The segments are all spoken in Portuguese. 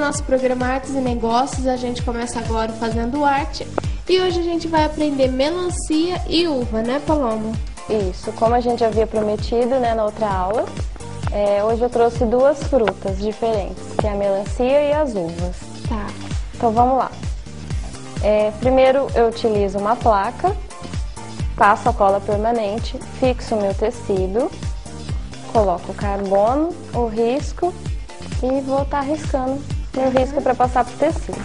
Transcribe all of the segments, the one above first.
nosso programa Artes e Negócios. A gente começa agora fazendo arte. E hoje a gente vai aprender melancia e uva, né, Paloma? Isso, como a gente havia prometido, né, na outra aula, hoje eu trouxe duas frutas diferentes, que é a melancia e as uvas. Tá. Então vamos lá. Primeiro eu utilizo uma placa, passo a cola permanente, fixo o meu tecido, coloco o carbono, o risco e vou estar riscando meu risco para passar pro tecido.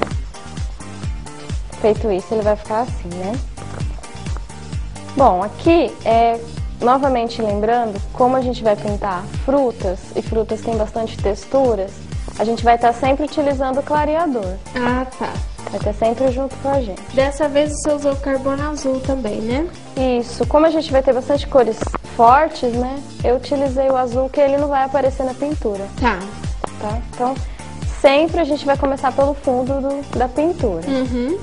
Feito isso, ele vai ficar assim, né? Bom, aqui, novamente lembrando, como a gente vai pintar frutas, e frutas têm bastante texturas, a gente vai estar sempre utilizando o clareador. Ah, tá. Vai estar sempre junto com a gente. Dessa vez você usou o carbono azul também, né? Isso, como a gente vai ter bastante cores fortes, né? Eu utilizei o azul, que ele não vai aparecer na pintura. Tá. Tá? Então, sempre a gente vai começar pelo fundo da pintura. Uhum.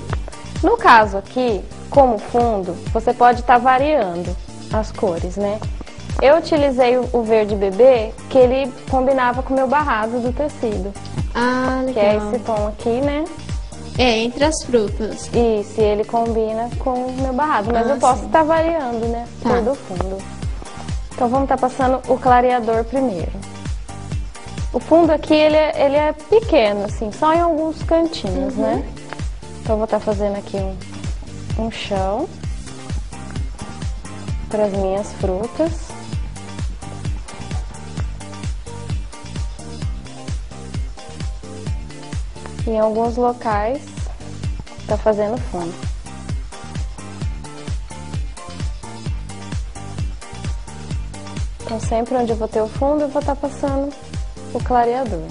No caso aqui, como fundo, você pode estar variando as cores, né? Eu utilizei o verde bebê, que ele combinava com o meu barrado do tecido. Ah, legal. Que é esse tom aqui, né? Entre as frutas. Isso, e ele combina com o meu barrado, mas eu posso estar variando, né? Tá. Cor do fundo. Então vamos estar passando o clareador primeiro. O fundo aqui, ele é pequeno, assim, só em alguns cantinhos, né? Então eu vou estar fazendo aqui um chão para as minhas frutas. E em alguns locais tá fazendo fundo. Então sempre onde eu vou ter o fundo, eu vou estar passando o clareador.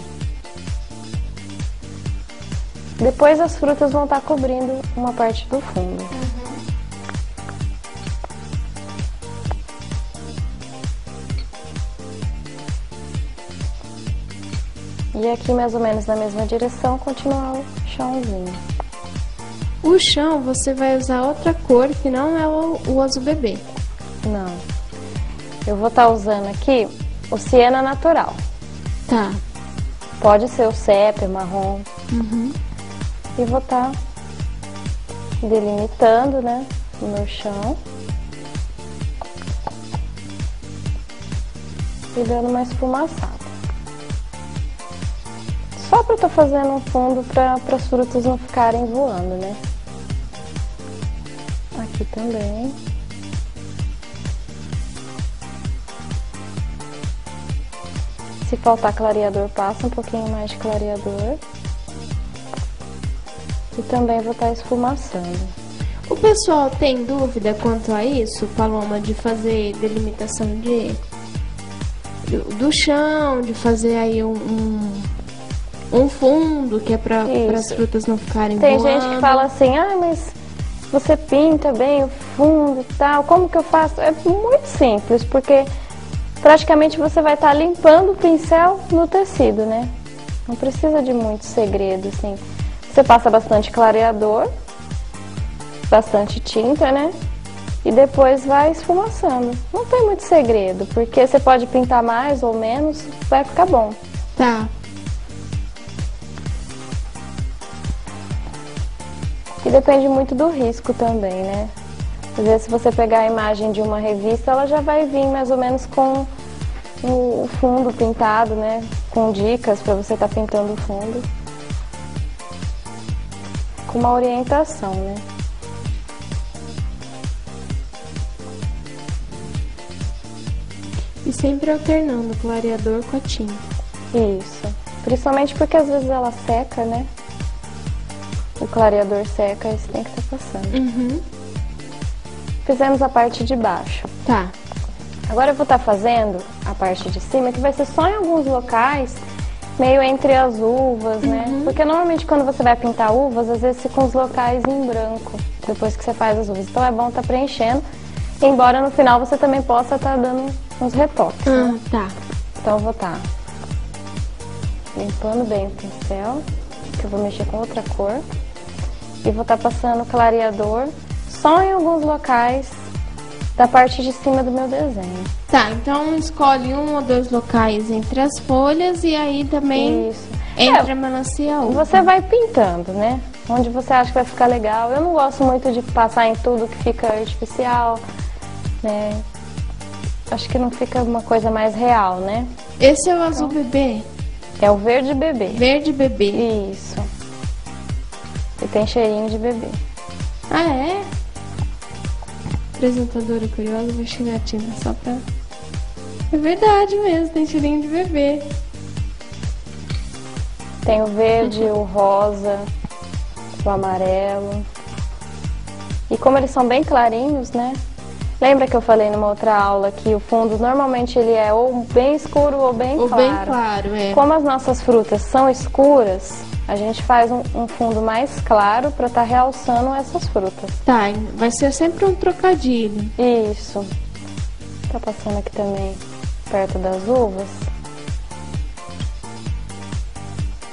Depois as frutas vão estar cobrindo uma parte do fundo. E aqui mais ou menos na mesma direção, continuar o chãozinho. O chão você vai usar outra cor que não é o azul bebê. Não. Eu vou estar usando aqui o siena natural. Tá. Pode ser o sépia, marrom. E vou estar delimitando, né, o meu chão. E dando uma esfumaçada. Só para eu estar fazendo um fundo para as frutas não ficarem voando, né? Aqui também. Se faltar clareador, passa um pouquinho mais de clareador. E também vou estar esfumaçando. O pessoal tem dúvida quanto a isso, Paloma, de fazer delimitação do chão, de fazer aí um fundo que é para as frutas não ficarem voando? Tem gente que fala assim, mas você pinta bem o fundo e tal, como que eu faço? É muito simples, porque praticamente você vai estar limpando o pincel no tecido, né? Não precisa de muito segredo, assim. Você passa bastante clareador, bastante tinta, né? E depois vai esfumaçando. Não tem muito segredo, porque você pode pintar mais ou menos, vai ficar bom. Tá. E depende muito do risco também, né? Às vezes, se você pegar a imagem de uma revista, ela já vai vir mais ou menos com o fundo pintado, né? Com dicas para você estar pintando o fundo. Com uma orientação, né? E sempre alternando o clareador com a tinta. Isso. Principalmente porque às vezes ela seca, né? O clareador seca, aí você tem que estar passando. Fizemos a parte de baixo. Tá. Agora eu vou estar fazendo a parte de cima, que vai ser só em alguns locais, meio entre as uvas, né? Porque normalmente quando você vai pintar uvas, às vezes ficam os locais em branco, depois que você faz as uvas. Então é bom estar preenchendo, embora no final você também possa estar dando uns retoques, né? Tá. Então eu vou estar limpando bem o pincel, que eu vou mexer com outra cor. E vou estar passando clareador só em alguns locais da parte de cima do meu desenho. Tá, então escolhe um ou dois locais entre as folhas e aí também... Isso. entre a melancia e a uva. Você vai pintando, né? Onde você acha que vai ficar legal. Eu não gosto muito de passar em tudo que fica artificial, né? Acho que não fica uma coisa mais real, né? Esse é o azul bebê? É o verde bebê. Verde bebê. Isso. E tem cheirinho de bebê. Ah, é? Apresentadora curiosa, vou chegar a tinta só pra... É verdade mesmo, tem cheirinho de bebê. Tem o verde, o rosa, o amarelo. E como eles são bem clarinhos, né? Lembra que eu falei numa outra aula que o fundo normalmente ele é ou bem escuro ou bem claro. Ou bem claro, é. Como as nossas frutas são escuras, a gente faz um fundo mais claro para estar realçando essas frutas. Tá, vai ser sempre um trocadilho. Isso. Tá passando aqui também perto das uvas.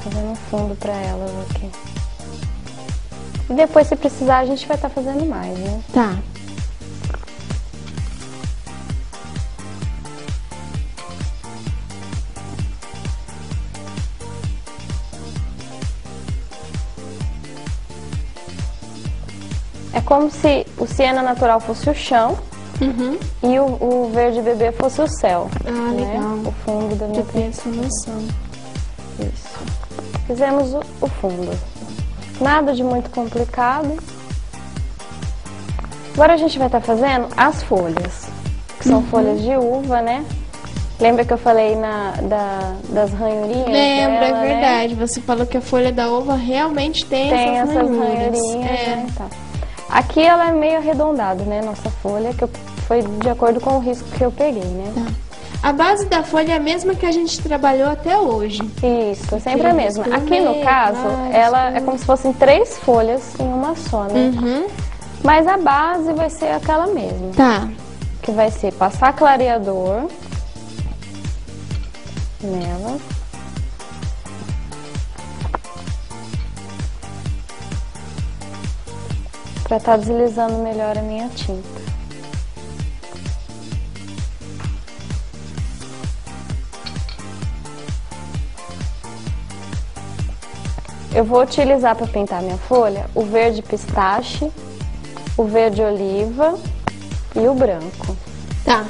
Fazendo um fundo para elas aqui. E depois, se precisar, a gente vai estar fazendo mais, né? Tá. É como se o siena natural fosse o chão e o verde bebê fosse o céu. Ah, né? legal. O fundo da minha Eu tenho essa noção. Isso. Fizemos o fundo. Nada de muito complicado. Agora a gente vai estar fazendo as folhas, que são folhas de uva, né? Lembra que eu falei das ranhurinhas? Lembra, dela, é verdade. Né? Você falou que a folha da uva realmente tem essas ranhurinhas. Né? Tá. Aqui ela é meio arredondada, né? Nossa folha, que foi de acordo com o risco que eu peguei, né? Tá. A base da folha é a mesma que a gente trabalhou até hoje. Isso, é sempre a mesma. Aqui no caso, ela é como se fossem 3 folhas em uma só, né? Mas a base vai ser aquela mesma. Tá. Que vai ser passar clareador nela. Pra estar deslizando melhor a minha tinta. Eu vou utilizar para pintar minha folha o verde pistache, o verde oliva e o branco. Tá.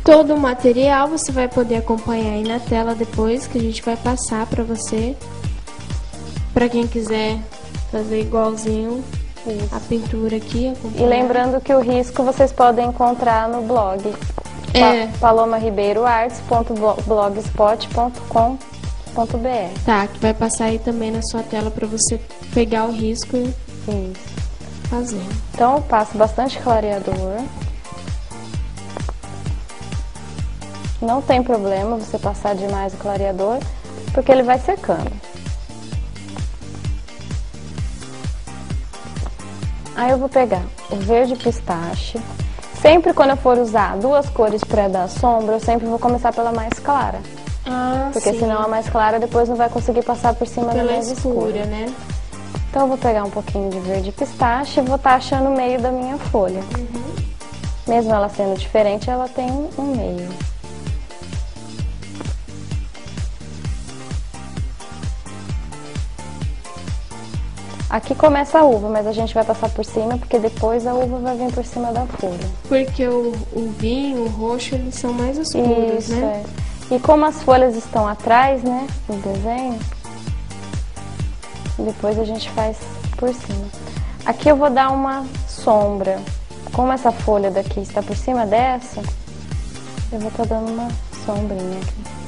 Todo o material você vai poder acompanhar aí na tela depois, que a gente vai passar para você. Para quem quiser fazer igualzinho. Isso. A pintura aqui. E lembrando que o risco vocês podem encontrar no blog. palomaribeiroartes.blogspot.com.br. Tá, que vai passar aí também na sua tela para você pegar o risco e fazer. Então eu passo bastante clareador. Não tem problema você passar demais o clareador, porque ele vai secando. Aí eu vou pegar o verde pistache. Sempre quando eu for usar 2 cores para dar sombra, eu sempre vou começar pela mais clara. Ah, porque senão a mais clara depois não vai conseguir passar por cima da mais escura, né? Então eu vou pegar um pouquinho de verde pistache e vou estar achando o meio da minha folha. Mesmo ela sendo diferente, ela tem um meio. Aqui começa a uva, mas a gente vai passar por cima, porque depois a uva vai vir por cima da folha. Porque o vinho, o roxo, eles são mais escuros, isso, né? É. E como as folhas estão atrás, né, no desenho, depois a gente faz por cima. Aqui eu vou dar uma sombra. Como essa folha daqui está por cima dessa, eu vou estar dando uma sombrinha aqui.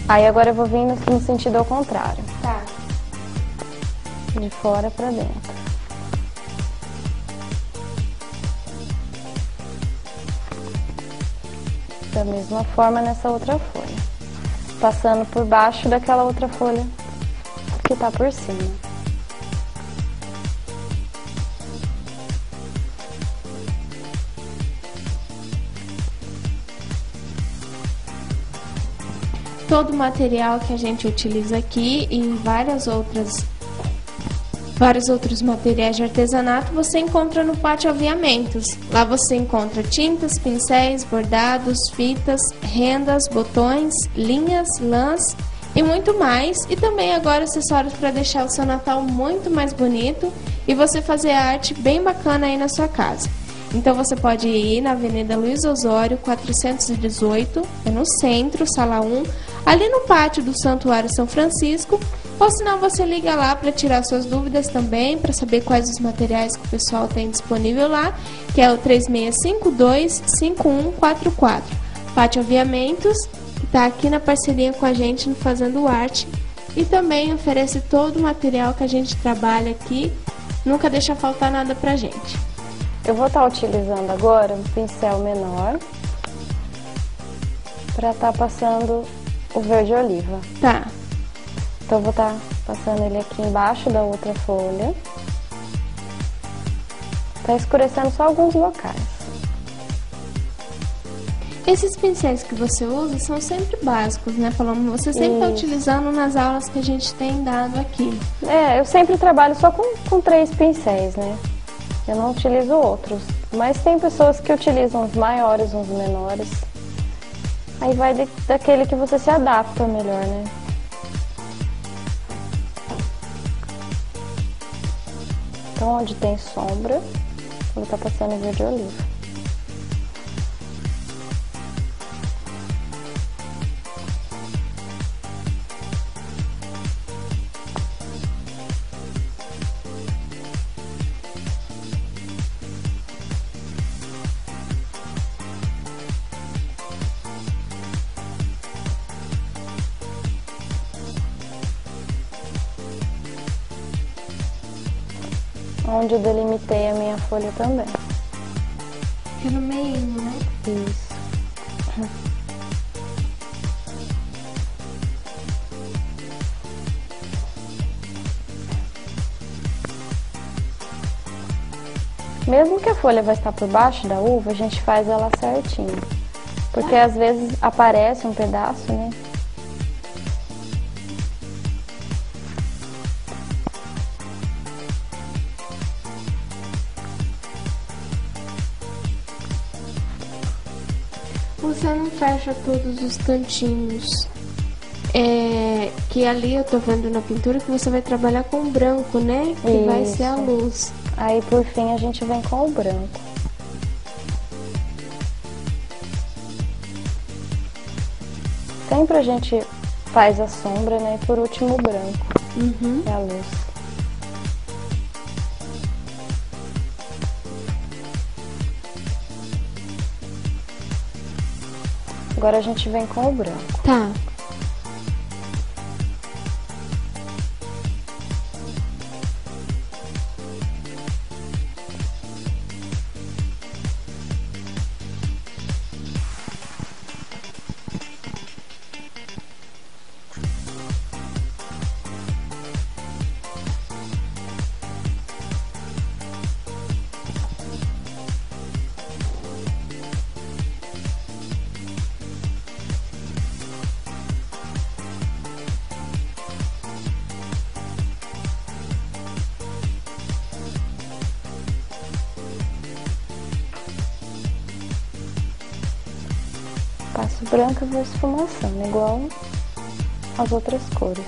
Aí agora eu vou vir no sentido ao contrário. Tá. De fora pra dentro. Da mesma forma nessa outra folha. Passando por baixo daquela outra folha que tá por cima. Todo o material que a gente utiliza aqui e várias outras Vários outros materiais de artesanato você encontra no Pátio Aviamentos. Lá você encontra tintas, pincéis, bordados, fitas, rendas, botões, linhas, lãs e muito mais. E também agora acessórios para deixar o seu Natal muito mais bonito e você fazer arte bem bacana aí na sua casa. Então você pode ir na Avenida Luiz Osório, 418, no centro, sala 1, ali no pátio do Santuário São Francisco, ou senão você liga lá para tirar suas dúvidas também, para saber quais os materiais que o pessoal tem disponível lá, que é o 3652-5144. Pátio Aviamentos, que está aqui na parceria com a gente no Fazendo Arte, e também oferece todo o material que a gente trabalha aqui, nunca deixa faltar nada pra gente. Eu vou estar utilizando agora um pincel menor para estar passando o verde oliva. Tá. Então eu vou estar passando ele aqui embaixo da outra folha. Tá escurecendo só alguns locais. Esses pincéis que você usa são sempre básicos, né, Paloma? Você sempre está utilizando nas aulas que a gente tem dado aqui. Eu sempre trabalho só com 3 pincéis, né? Eu não utilizo outros. Mas tem pessoas que utilizam uns maiores, uns menores. Aí vai daquele que você se adapta melhor, né? Então, onde tem sombra, eu vou estar passando verde oliva. Onde eu delimitei a minha folha também. Fica no meio, né? Isso. Mesmo que a folha vai estar por baixo da uva, a gente faz ela certinho. Porque às vezes aparece um pedaço, né? Você não fecha todos os cantinhos. Que ali eu tô vendo na pintura que você vai trabalhar com branco, né? Que Isso. vai ser a luz. Aí por fim a gente vem com o branco. Sempre a gente faz a sombra, né? E por último o branco. Uhum. E a luz. Agora a gente vem com o branco. Tá. Passo branco e vou esfumaçando, igual as outras cores.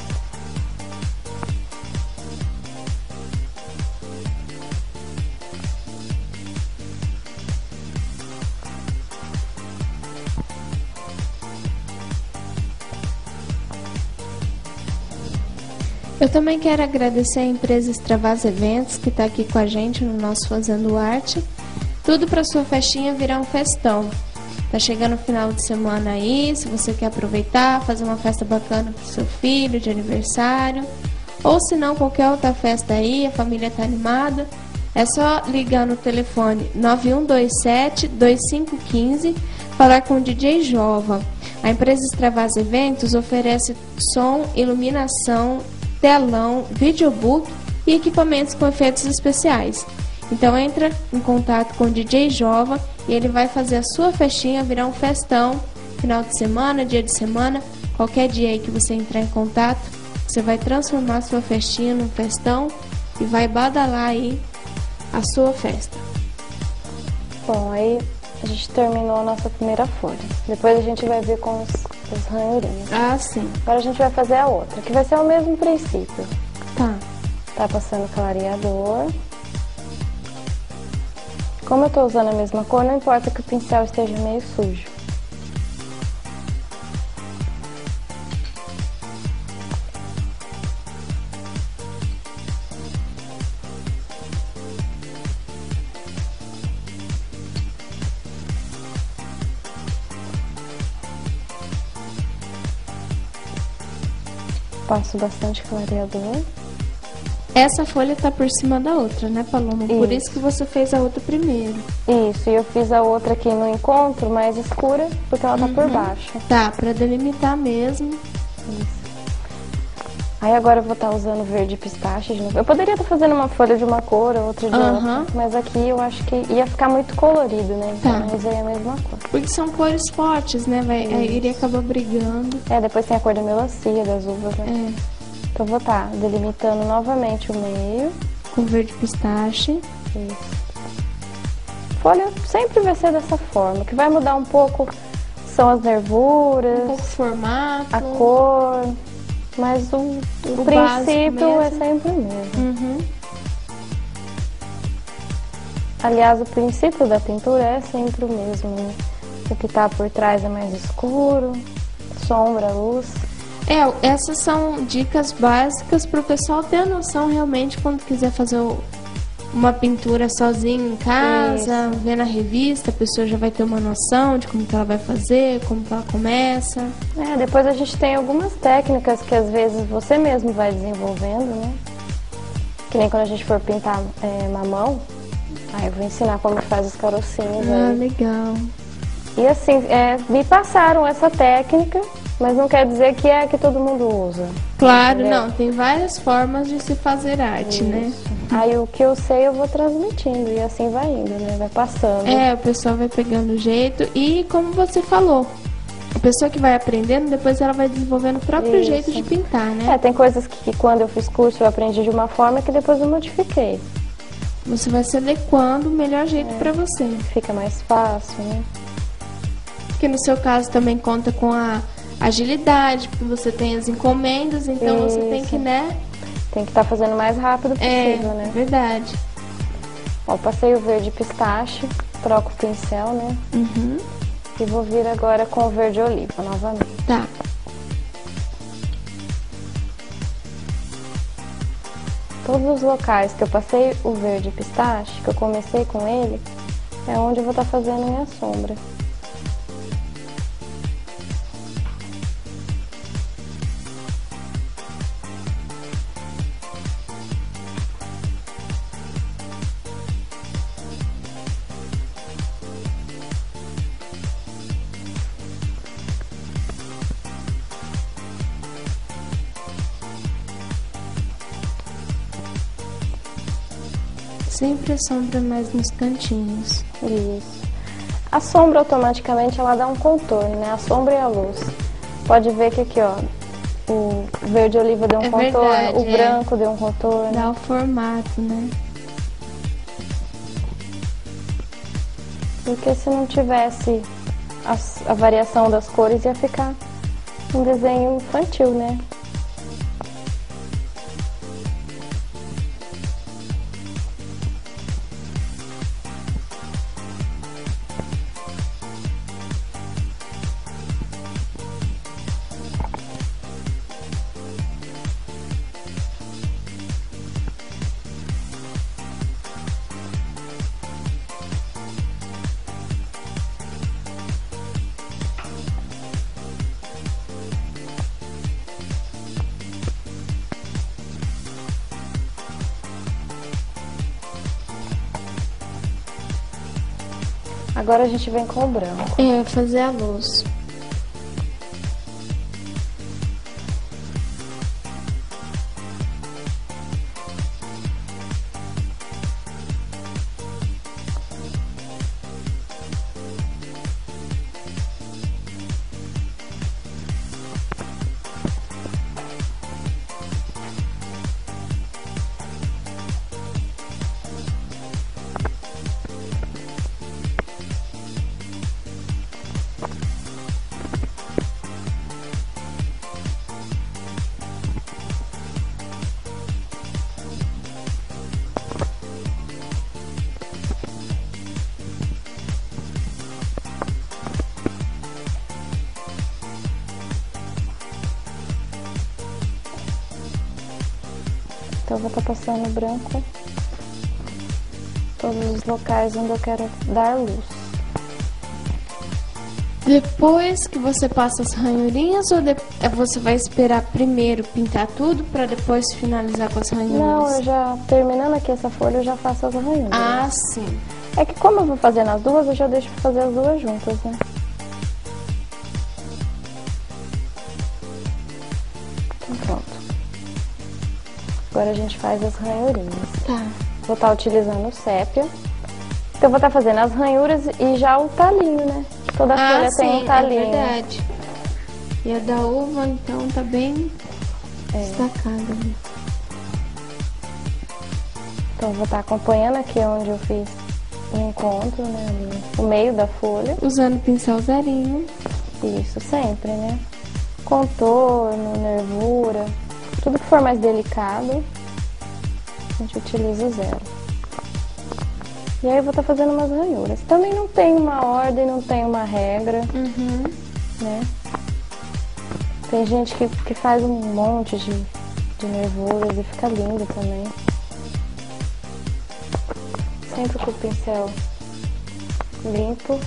Eu também quero agradecer a empresa Extravasa Eventos, que está aqui com a gente no nosso Fazendo Arte. Tudo para sua festinha virar um festão. Tá chegando o final de semana aí, se você quer aproveitar, fazer uma festa bacana pro seu filho, de aniversário, ou se não, qualquer outra festa aí, a família tá animada, é só ligar no telefone 9127-2515, falar com o DJ Jova. A empresa Extravasa Eventos oferece som, iluminação, telão, videobook e equipamentos com efeitos especiais. Então entra em contato com o DJ Jova e ele vai fazer a sua festinha virar um festão, final de semana, dia de semana, qualquer dia aí que você entrar em contato, você vai transformar a sua festinha num festão e vai badalar aí a sua festa. Bom, aí a gente terminou a nossa primeira folha. Depois a gente vai ver com os ranhurinhos. Ah, sim. Agora a gente vai fazer a outra, que vai ser o mesmo princípio. Tá. Tá passando clareador. Como eu tô usando a mesma cor, não importa que o pincel esteja meio sujo. Passo bastante clareador. Essa folha tá por cima da outra, né, Paloma? Por Isso. isso que você fez a outra primeiro. Isso, e eu fiz a outra aqui no encontro, mais escura, porque ela tá por baixo. Tá, pra delimitar mesmo. Isso. Aí agora eu vou estar usando verde pistache de novo. Eu poderia estar fazendo uma folha de uma cor, outra de outra, mas aqui eu acho que ia ficar muito colorido, né? Então eu usei a mesma cor. Porque são cores fortes, né? Iria acabar brigando. É, depois tem a cor da melancia, das uvas, né? É. Então eu vou estar delimitando novamente o meio. Com verde pistache. Isso. Folha sempre vai ser dessa forma. O que vai mudar um pouco são as nervuras, Um pouco o formato. a cor, mas o princípio é sempre o mesmo. Uhum. Aliás, o princípio da pintura é sempre o mesmo, né? O que está por trás é mais escuro, sombra, luz. Essas são dicas básicas para o pessoal ter a noção realmente quando quiser fazer uma pintura sozinho em casa, ver na revista, a pessoa já vai ter uma noção de como que ela vai fazer, como que ela começa. Depois a gente tem algumas técnicas que às vezes você mesmo vai desenvolvendo, né? Que nem quando a gente for pintar mamão, aí eu vou ensinar como faz os carocinhos. Ah, legal. E assim, me passaram essa técnica, mas não quer dizer que é a que todo mundo usa. Claro, entendeu? não, tem várias formas de se fazer arte, né? Aí o que eu sei eu vou transmitindo e assim vai indo, né? Vai passando. O pessoal vai pegando o jeito e como você falou, a pessoa que vai aprendendo, depois ela vai desenvolvendo o próprio jeito de pintar, né? Tem coisas que quando eu fiz curso eu aprendi de uma forma que depois eu modifiquei. Você vai se adequando o melhor jeito para você. Fica mais fácil, né? Porque no seu caso também conta com a agilidade, porque você tem as encomendas, então você tem que, né? Tem que estar fazendo o mais rápido possível, né? É verdade. Ó, passei o verde pistache, troco o pincel, né? Uhum. E vou vir agora com o verde oliva novamente. Tá. Todos os locais que eu passei o verde pistache, que eu comecei com ele, é onde eu vou estar fazendo minha sombra. Sempre a sombra mais nos cantinhos. Isso. A sombra automaticamente ela dá um contorno, né? A sombra e a luz. Pode ver que aqui, ó, o verde oliva deu um contorno, verdade, o branco deu um contorno. Dá o formato, né? Porque se não tivesse a variação das cores ia ficar um desenho infantil, né? Agora a gente vem com o branco. Fazer a luz. Então eu vou estar passando branco todos os locais onde eu quero dar luz. Depois que você passa as ranhurinhas ou você vai esperar primeiro pintar tudo para depois finalizar com as ranhuras? Não, eu já, terminando aqui essa folha, eu já faço as ranhuras. Ah, sim. É que como eu vou fazer nas duas, eu já deixo pra fazer as duas juntas, né? Então pronto. Agora a gente faz as ranhurinhas. Tá. Vou estar utilizando o sépia. Então eu vou estar fazendo as ranhuras e já o talinho, né? Toda folha tem um talinho. É verdade. E a da uva, então, tá bem destacada ali. Então eu vou estar acompanhando aqui onde eu fiz o encontro, né? Ali, o meio da folha. Usando pincel zerinho. Isso, sempre, né? Contorno, nervura, tudo que for mais delicado, a gente utiliza o zero. E aí eu vou estar fazendo umas ranhuras. Também não tem uma ordem, não tem uma regra, né? Tem gente que faz um monte de nervuras e fica lindo também. Sempre com o pincel limpo.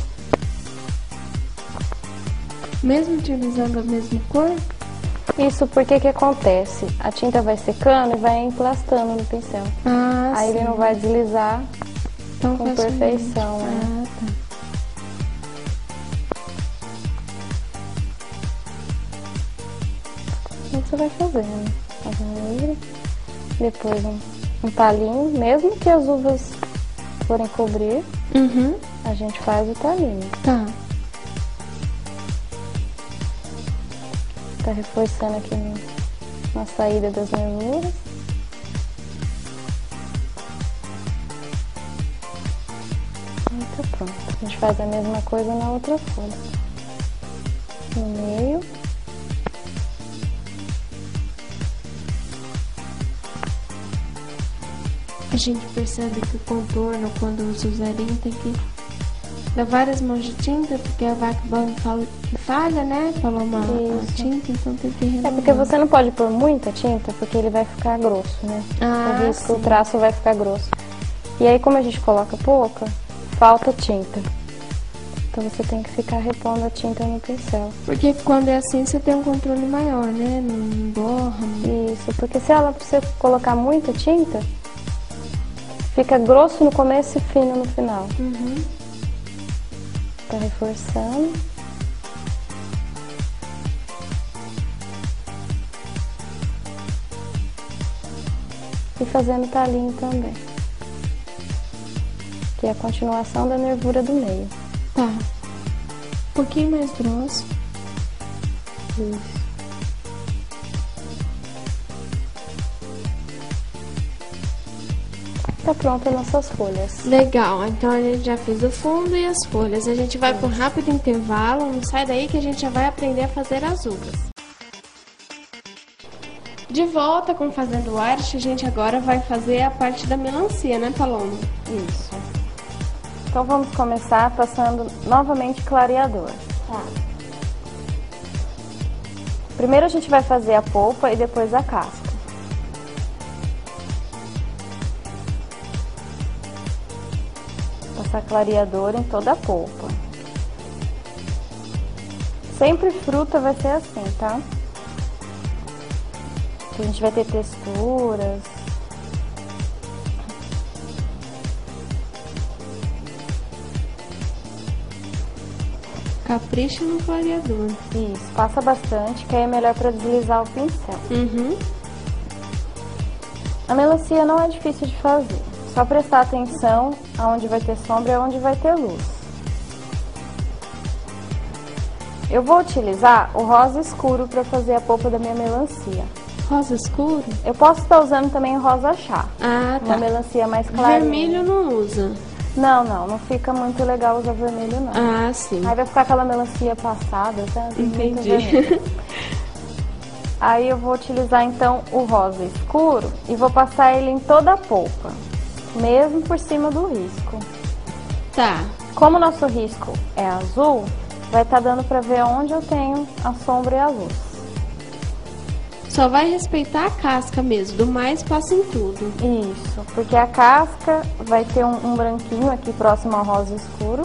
Mesmo utilizando a mesma cor? Isso porque que acontece? A tinta vai secando e vai emplastando no pincel. Ah, aí sim. ele não vai deslizar Então, com perfeição, né? Ah, tá. Então você vai fazendo a ranhura, depois um talinho, mesmo que as uvas forem cobrir, a gente faz o talinho. Tá. Tá reforçando aqui na saída das nervuras. Então pronto. A gente faz a mesma coisa na outra folha. No meio. A gente percebe que o contorno, quando usa o zerinho, tem que dar várias mãos de tinta, porque a vaca fala que falha, né? Paloma a tinta, então tem que renovar. É porque você não pode pôr muita tinta, porque ele vai ficar grosso, né? Ah, o risco, sim. o traço vai ficar grosso. E aí, como a gente coloca pouca, falta tinta. Então você tem que ficar repondo a tinta no pincel. Porque quando é assim, você tem um controle maior, né? Não borra. Não... Isso, porque se você colocar muita tinta, fica grosso no começo e fino no final. Tá reforçando. E fazendo talinho também. Que é a continuação da nervura do meio. Tá. Um pouquinho mais grosso. Isso. Tá pronta as nossas folhas. Legal, então a gente já fez o fundo e as folhas. A gente vai por um rápido intervalo, não sai daí que a gente já vai aprender a fazer as uvas. De volta com Fazendo Arte, a gente agora vai fazer a parte da melancia, né, Paloma? Isso. Então vamos começar passando novamente clareador. Tá. Primeiro a gente vai fazer a polpa e depois a casca. Passar clareador em toda a polpa. Sempre fruta vai ser assim, tá? A gente vai ter texturas. Capricha no clareador. Isso, passa bastante, que aí é melhor para deslizar o pincel. A melancia não é difícil de fazer. Só prestar atenção aonde vai ter sombra e aonde vai ter luz. Eu vou utilizar o rosa escuro para fazer a polpa da minha melancia. Rosa escuro? Eu posso estar usando também o rosa chá. Ah, tá. Uma melancia mais clara. Vermelho não usa. Não fica muito legal usar vermelho, não. Ah, sim. Aí vai ficar aquela melancia passada, sabe? Entendi. Aí eu vou utilizar então o rosa escuro e vou passar ele em toda a polpa, mesmo por cima do risco. Tá. Como o nosso risco é azul, vai estar dando pra ver onde eu tenho a sombra e a luz. só vai respeitar a casca mesmo, do mais passa em tudo. Isso, porque a casca vai ter um branquinho aqui próximo ao rosa escuro.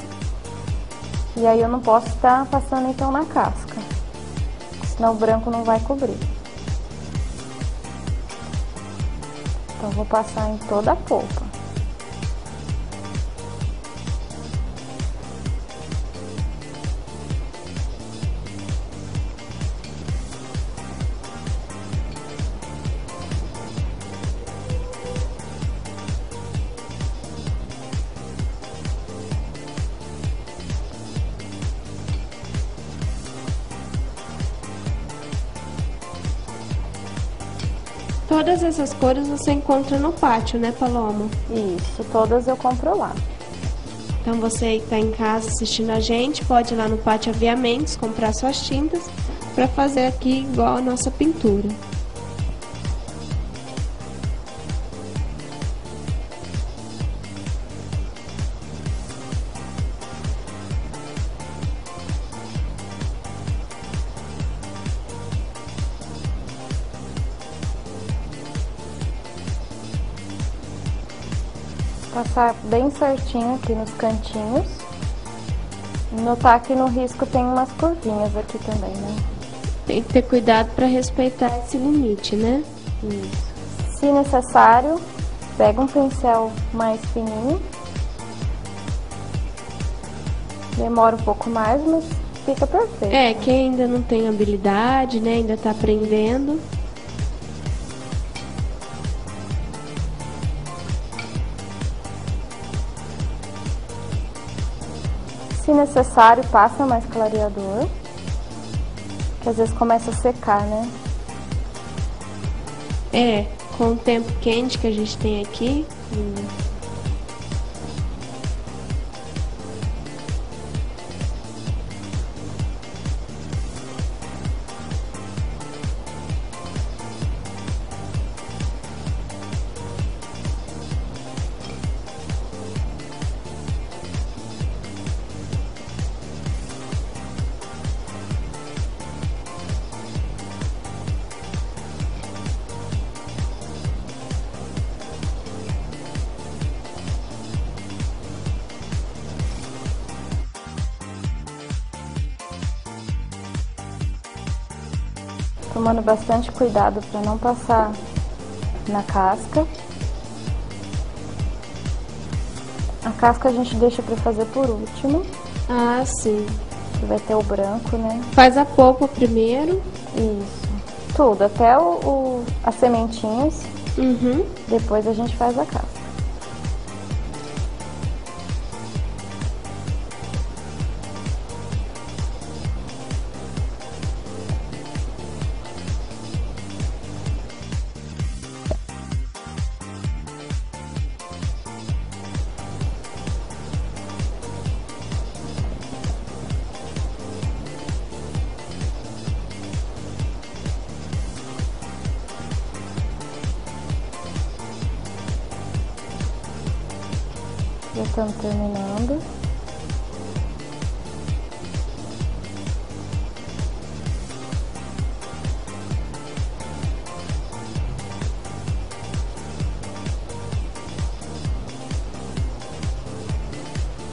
E aí eu não posso estar passando então na casca, senão o branco não vai cobrir. Então eu vou passar em toda a polpa. Todas essas cores você encontra no pátio, né, Paloma? Isso, todas eu compro lá. Então você que está em casa assistindo a gente, pode ir lá no Pátio Aviamentos, comprar suas tintas para fazer aqui igual a nossa pintura. Passar bem certinho aqui nos cantinhos. Notar que no risco tem umas curvinhas aqui também, né? Tem que ter cuidado para respeitar esse limite, né? Isso. Se necessário, pega um pincel mais fininho. Demora um pouco mais, mas fica perfeito. É, quem ainda não tem habilidade, né? Ainda tá aprendendo. Se necessário, passa mais clareador, que às vezes começa a secar, né? É, com o tempo quente que a gente tem aqui. Tomando bastante cuidado para não passar na casca. A casca a gente deixa para fazer por último. Ah, sim. Que vai ter o branco, né? Faz a polpa primeiro. Isso. Tudo, até as sementinhas. Uhum. Depois a gente faz a casca. Já estamos terminando.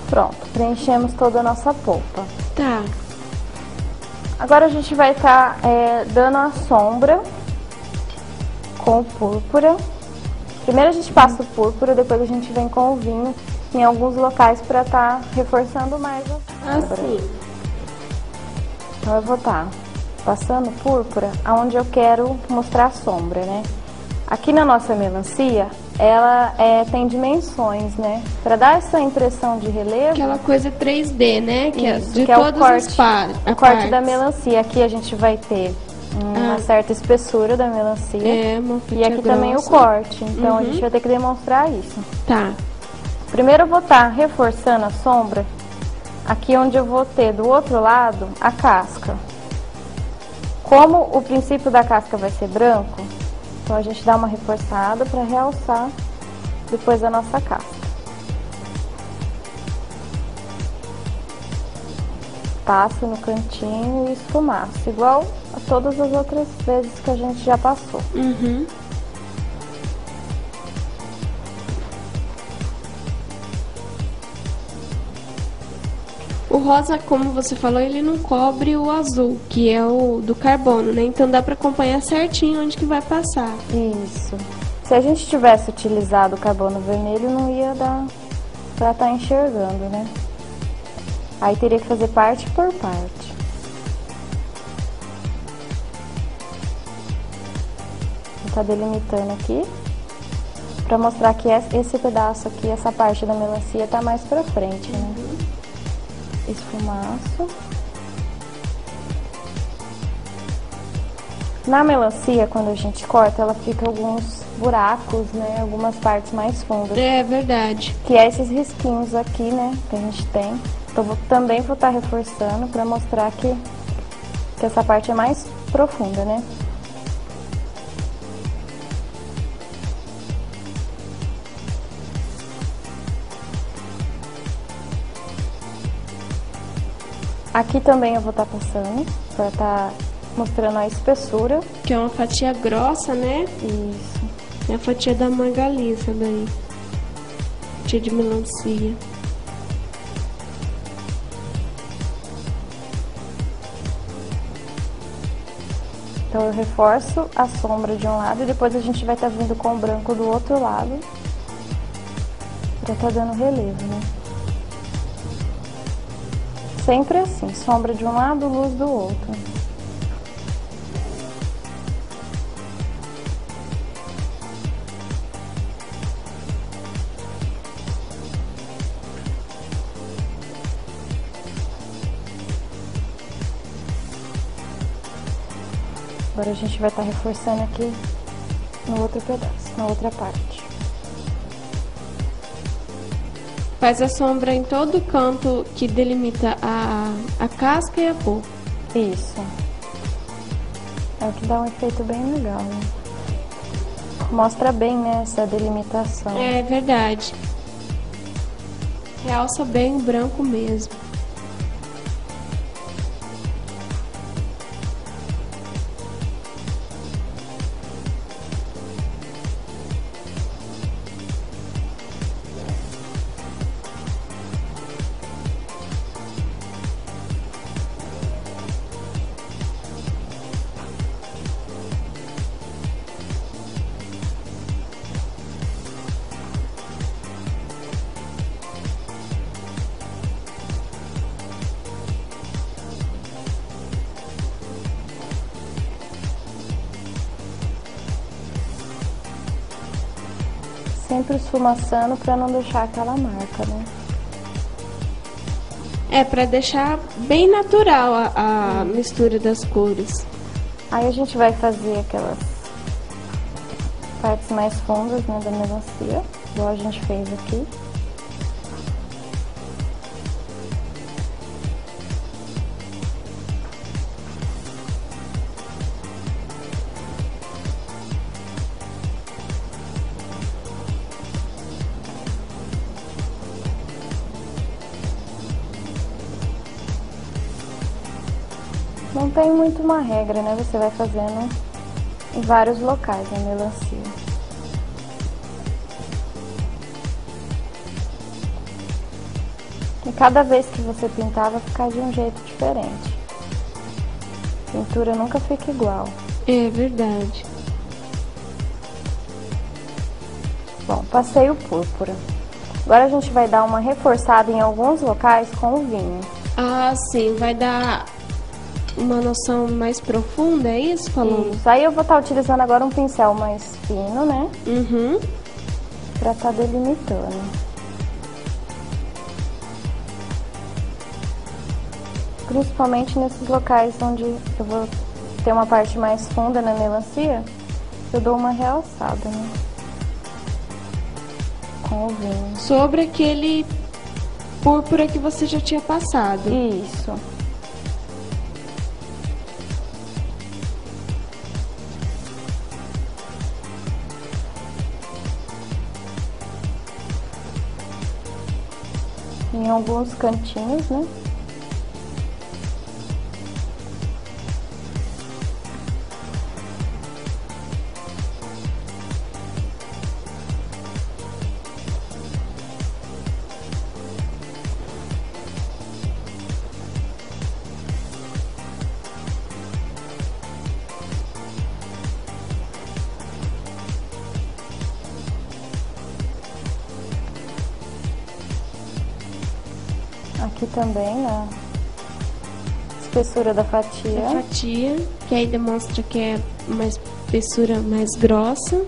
Pronto, preenchemos toda a nossa polpa. Tá. Agora a gente vai estar dando a sombra com o púrpura. Primeiro a gente passa o púrpura, depois a gente vem com o vinho em alguns locais para estar reforçando mais a sombra. Assim. Então eu vou estar passando púrpura aonde eu quero mostrar a sombra, né? Aqui na nossa melancia, ela tem dimensões, né? Para dar essa impressão de relevo. Aquela coisa 3D, né? Que Isso, é de que todas as partes. o corte da melancia. Aqui a gente vai ter uma certa espessura da melancia. É, uma e aqui grossa. também o corte. Então a gente vai ter que demonstrar isso. Tá. Primeiro eu vou estar reforçando a sombra aqui onde eu vou ter do outro lado a casca. Como o princípio da casca vai ser branco, então a gente dá uma reforçada para realçar depois a nossa casca. Passo no cantinho e esfumaço, igual todas as outras vezes que a gente já passou. Uhum. O rosa, como você falou, ele não cobre o azul, que é o do carbono, né? Então dá pra acompanhar certinho onde que vai passar. Isso. Se a gente tivesse utilizado o carbono vermelho, não ia dar pra estar enxergando, né? Aí teria que fazer parte por parte. Vou estar delimitando aqui pra mostrar que esse pedaço aqui, essa parte da melancia tá mais pra frente, né? Esfumaço. Na melancia, quando a gente corta, ela fica alguns buracos, né? Algumas partes mais fundas. É verdade. Que é esses risquinhos aqui, né? Que a gente tem. Então, também vou estar reforçando pra mostrar que essa parte é mais profunda, né? Aqui também eu vou estar passando, para estar mostrando a espessura. Que é uma fatia grossa, né? Isso. É a fatia da manga lisa daí. Fatia de melancia. Então eu reforço a sombra de um lado e depois a gente vai estar vindo com o branco do outro lado. Para estar dando relevo, né? Sempre assim, sombra de um lado, luz do outro. Agora a gente vai estar reforçando aqui no outro pedaço, na outra parte. Faz a sombra em todo canto que delimita a casca e a polpa. Isso. É o que dá um efeito bem legal, né? Mostra bem, né, essa delimitação. É verdade. Realça bem o branco mesmo. Sempre esfumaçando para não deixar aquela marca, né? É, pra deixar bem natural a mistura das cores. Aí a gente vai fazer aquelas partes mais fundas, né, da melancia, igual a gente fez aqui. Não tem muito uma regra, né? Você vai fazendo em vários locais a melancia. E cada vez que você pintar vai ficar de um jeito diferente. A pintura nunca fica igual. É verdade. Bom, passei o púrpura. Agora a gente vai dar uma reforçada em alguns locais com o vinho. Ah, sim, vai dar uma noção mais profunda, é isso, falando? Isso. Aí eu vou estar utilizando agora um pincel mais fino, né? Uhum. Pra estar delimitando. Principalmente nesses locais onde eu vou ter uma parte mais funda na melancia, eu dou uma realçada, né? Com o vinho. Sobre aquele púrpura que você já tinha passado. Isso. Em alguns cantinhos, né? Aqui também, na espessura da fatia. A fatia, que aí demonstra que é uma espessura mais grossa.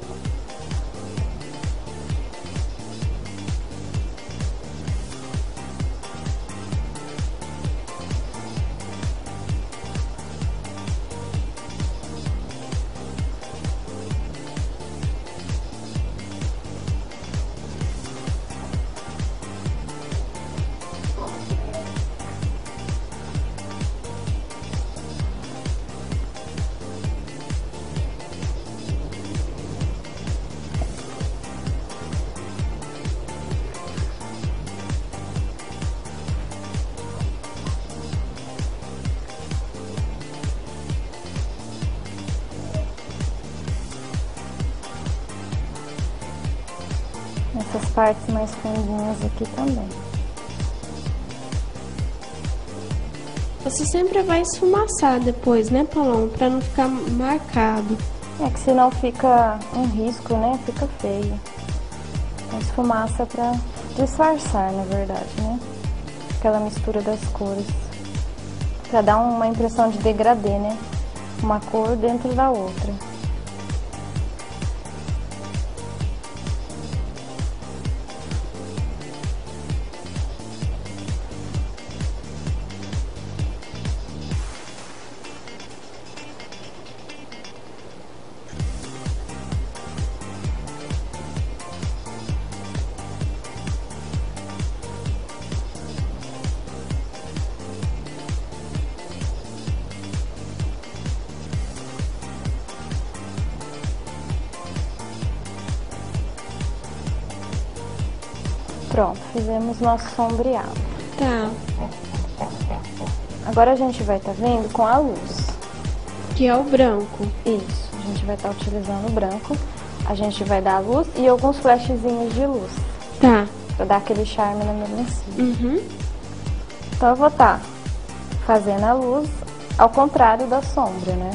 Essas partes mais fundinhas aqui também. Você sempre vai esfumaçar depois, né, Paulão? Pra não ficar marcado. É que senão fica um risco, né? Fica feio. A esfumaça pra disfarçar, na verdade, né? Aquela mistura das cores. Pra dar uma impressão de degradê, né? Uma cor dentro da outra. Pronto, fizemos nosso sombreado. Tá. Agora a gente vai estar vendo com a luz. Que é o branco. Isso, a gente vai estar utilizando o branco. A gente vai dar a luz e alguns flashzinhos de luz. Tá. Pra dar aquele charme na melancia. Uhum. Então eu vou estar fazendo a luz ao contrário da sombra, né?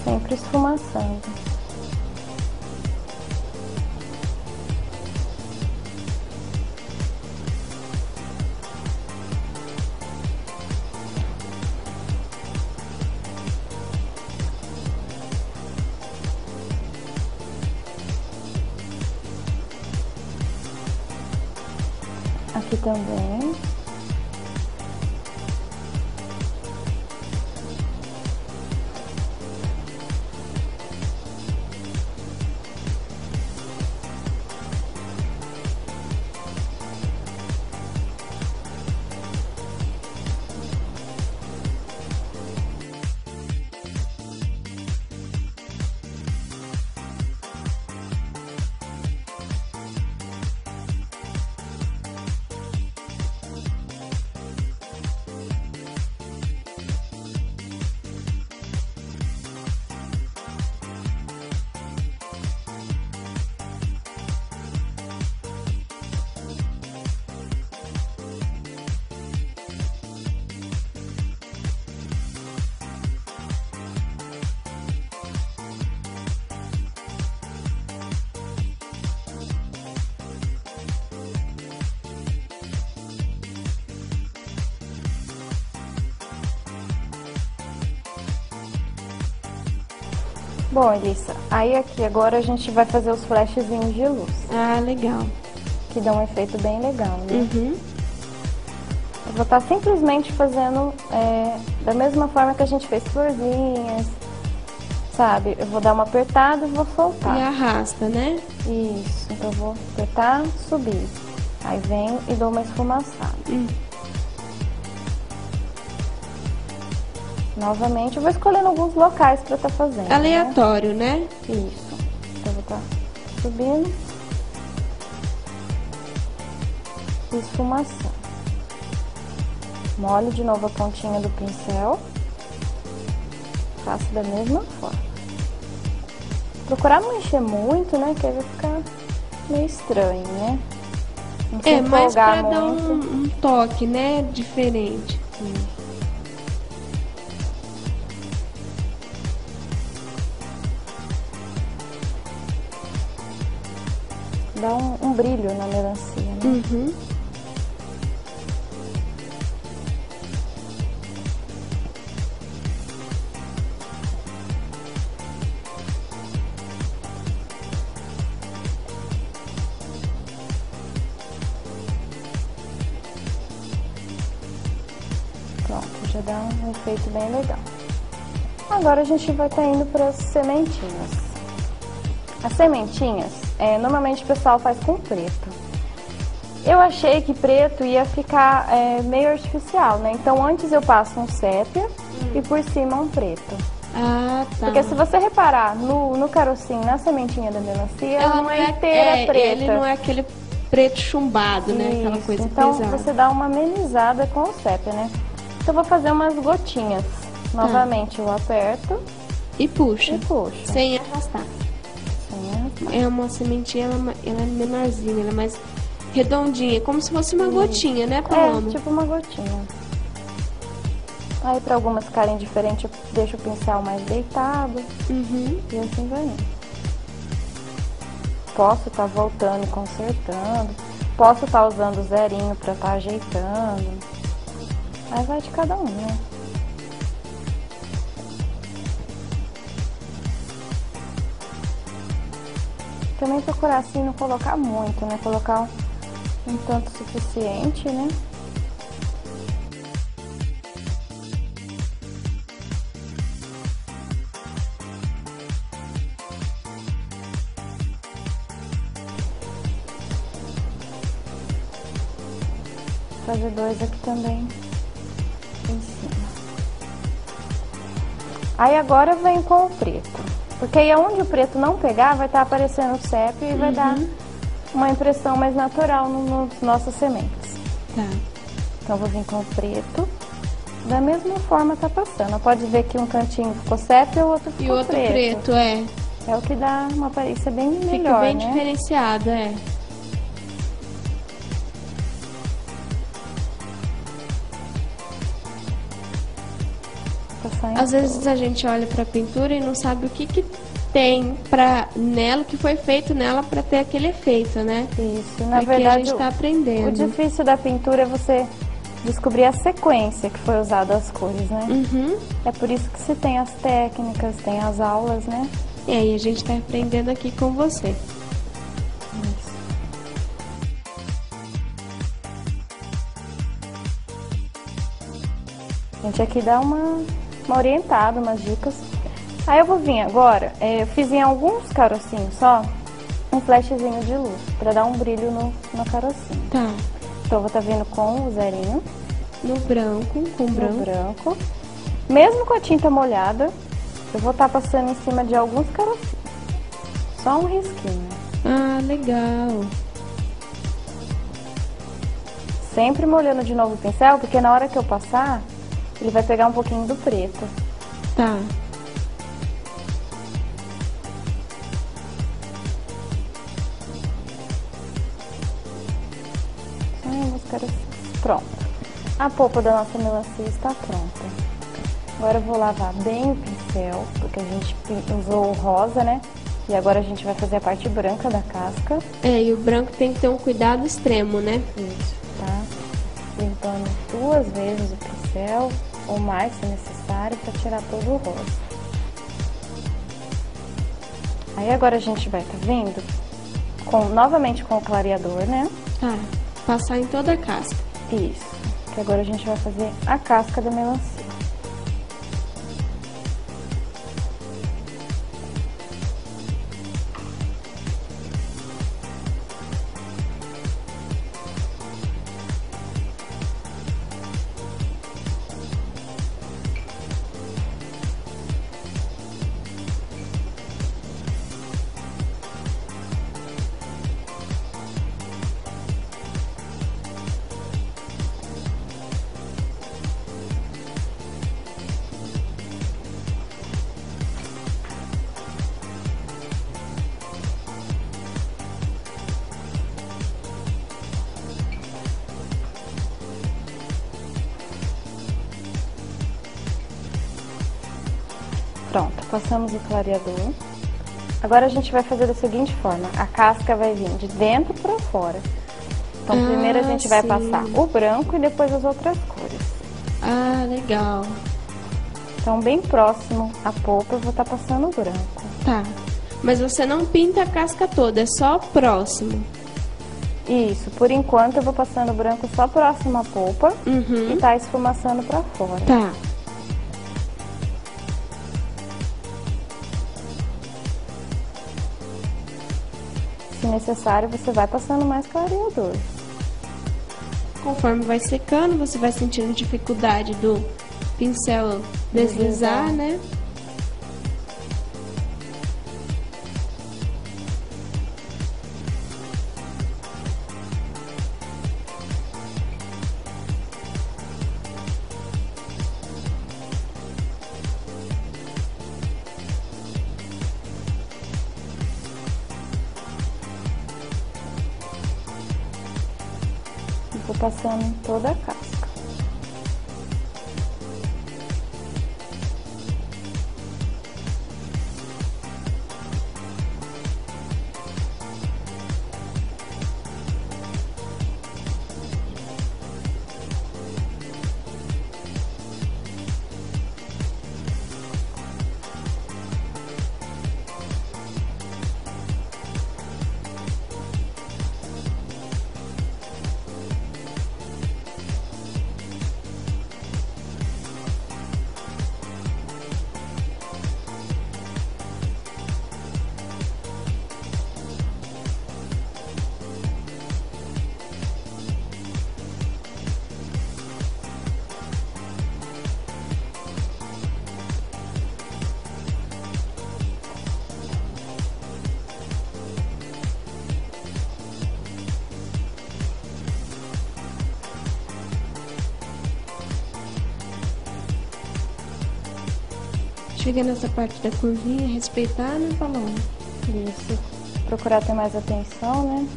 Sempre esfumaçando. Aqui também. Bom, Elissa, aí aqui agora a gente vai fazer os flashzinhos de luz. Ah, legal. Que dão um efeito bem legal, né? Uhum. Eu vou estar simplesmente fazendo da mesma forma que a gente fez florzinhas, sabe? Eu vou dar uma apertada e vou soltar. E arrasta, né? Isso, então eu vou apertar, subir. Aí venho e dou uma esfumaçada. Novamente, eu vou escolhendo alguns locais para estar fazendo. Aleatório, né? Isso. Então eu vou estar subindo e esfumaçando. Molho de novo a pontinha do pincel. Faço da mesma forma. Procurar não encher muito, né? Que aí vai ficar meio estranho, né? Não se É, mais empolgar pra dar muito. um toque, né? Diferente. Isso. dá um brilho na melancia, né? Uhum. Pronto, já dá um efeito bem legal. Agora a gente vai estar indo para as sementinhas. As sementinhas, normalmente o pessoal faz com preto. Eu achei que preto ia ficar meio artificial, né? Então antes eu passo um sépia e por cima um preto. Ah, tá. Porque se você reparar no carocinho, na sementinha da melancia, ela não é inteira preta. Ele não é aquele preto chumbado, né? Aquela coisa então pesada. você dá uma amenizada com o sépia, né? Então eu vou fazer umas gotinhas. Novamente eu aperto e puxa. E puxo. Sem arrastar. É uma sementinha, ela é menorzinha, ela é mais redondinha, como se fosse uma gotinha, né, Paloma? Tipo uma gotinha. Aí pra algumas ficarem diferentes, eu deixo o pincel mais deitado. E assim vai indo. Posso estar voltando e consertando. Posso estar usando o zerinho pra estar ajeitando. Aí vai de cada um, né? Também procurar assim não colocar muito, né? Colocar um tanto suficiente, né? Fazer dois aqui também em cima. Aí agora vem com o preto. Porque aí onde o preto não pegar, vai estar aparecendo o sépio e vai dar uma impressão mais natural nas nossas sementes. Tá. Então eu vou vir com o preto. Da mesma forma tá passando. Pode ver que um cantinho ficou sépio e o outro ficou preto. E o outro preto, é. É o que dá uma aparência bem melhor, fica bem né? diferenciada, é. Às vezes a gente olha para a pintura e não sabe o que tem nela, o que foi feito nela para ter aquele efeito, né? Isso, na verdade a gente está aprendendo. O difícil da pintura é você descobrir a sequência que foi usada as cores, né? É por isso que se tem as técnicas, tem as aulas, né? E a gente está aprendendo aqui com você. Isso. A gente aqui dá uma orientada, umas dicas. Aí eu vou vir agora, eu fiz em alguns carocinhos só, um flashzinho de luz, pra dar um brilho no carocinho. Tá. Então eu vou estar vindo com o zerinho. No branco, com branco. Mesmo com a tinta molhada, eu vou estar passando em cima de alguns carocinhos. Só um risquinho. Ah, legal. Sempre molhando de novo o pincel, porque na hora que eu passar, ele vai pegar um pouquinho do preto. Tá. Pronto. A polpa da nossa melancia está pronta. Agora eu vou lavar bem o pincel, porque a gente usou o rosa, né? E agora a gente vai fazer a parte branca da casca. E o branco tem que ter um cuidado extremo, né? Isso, tá? Limpando 2 vezes o pincel, ou mais se necessário, para tirar todo o rosa. Aí agora a gente vai vindo novamente com o clareador, né? Tá. Passar em toda a casca. Isso. Que agora a gente vai fazer a casca da melancia. Pronto, passamos o clareador. Agora a gente vai fazer da seguinte forma, a casca vai vir de dentro para fora. Então primeiro a gente vai passar o branco e depois as outras cores. Ah, legal. Então bem próximo à polpa eu vou estar passando o branco. Tá. Mas você não pinta a casca toda, é só próximo. Isso, por enquanto eu vou passando o branco só próximo à polpa e tá esfumaçando para fora. Tá. Se necessário, você vai passando mais clareador. Conforme vai secando, você vai sentindo dificuldade do pincel deslizar, né? Vou passando em toda a casca. Chega nessa parte da curvinha, respeitar, né, Paloma? Isso. Procurar ter mais atenção, né?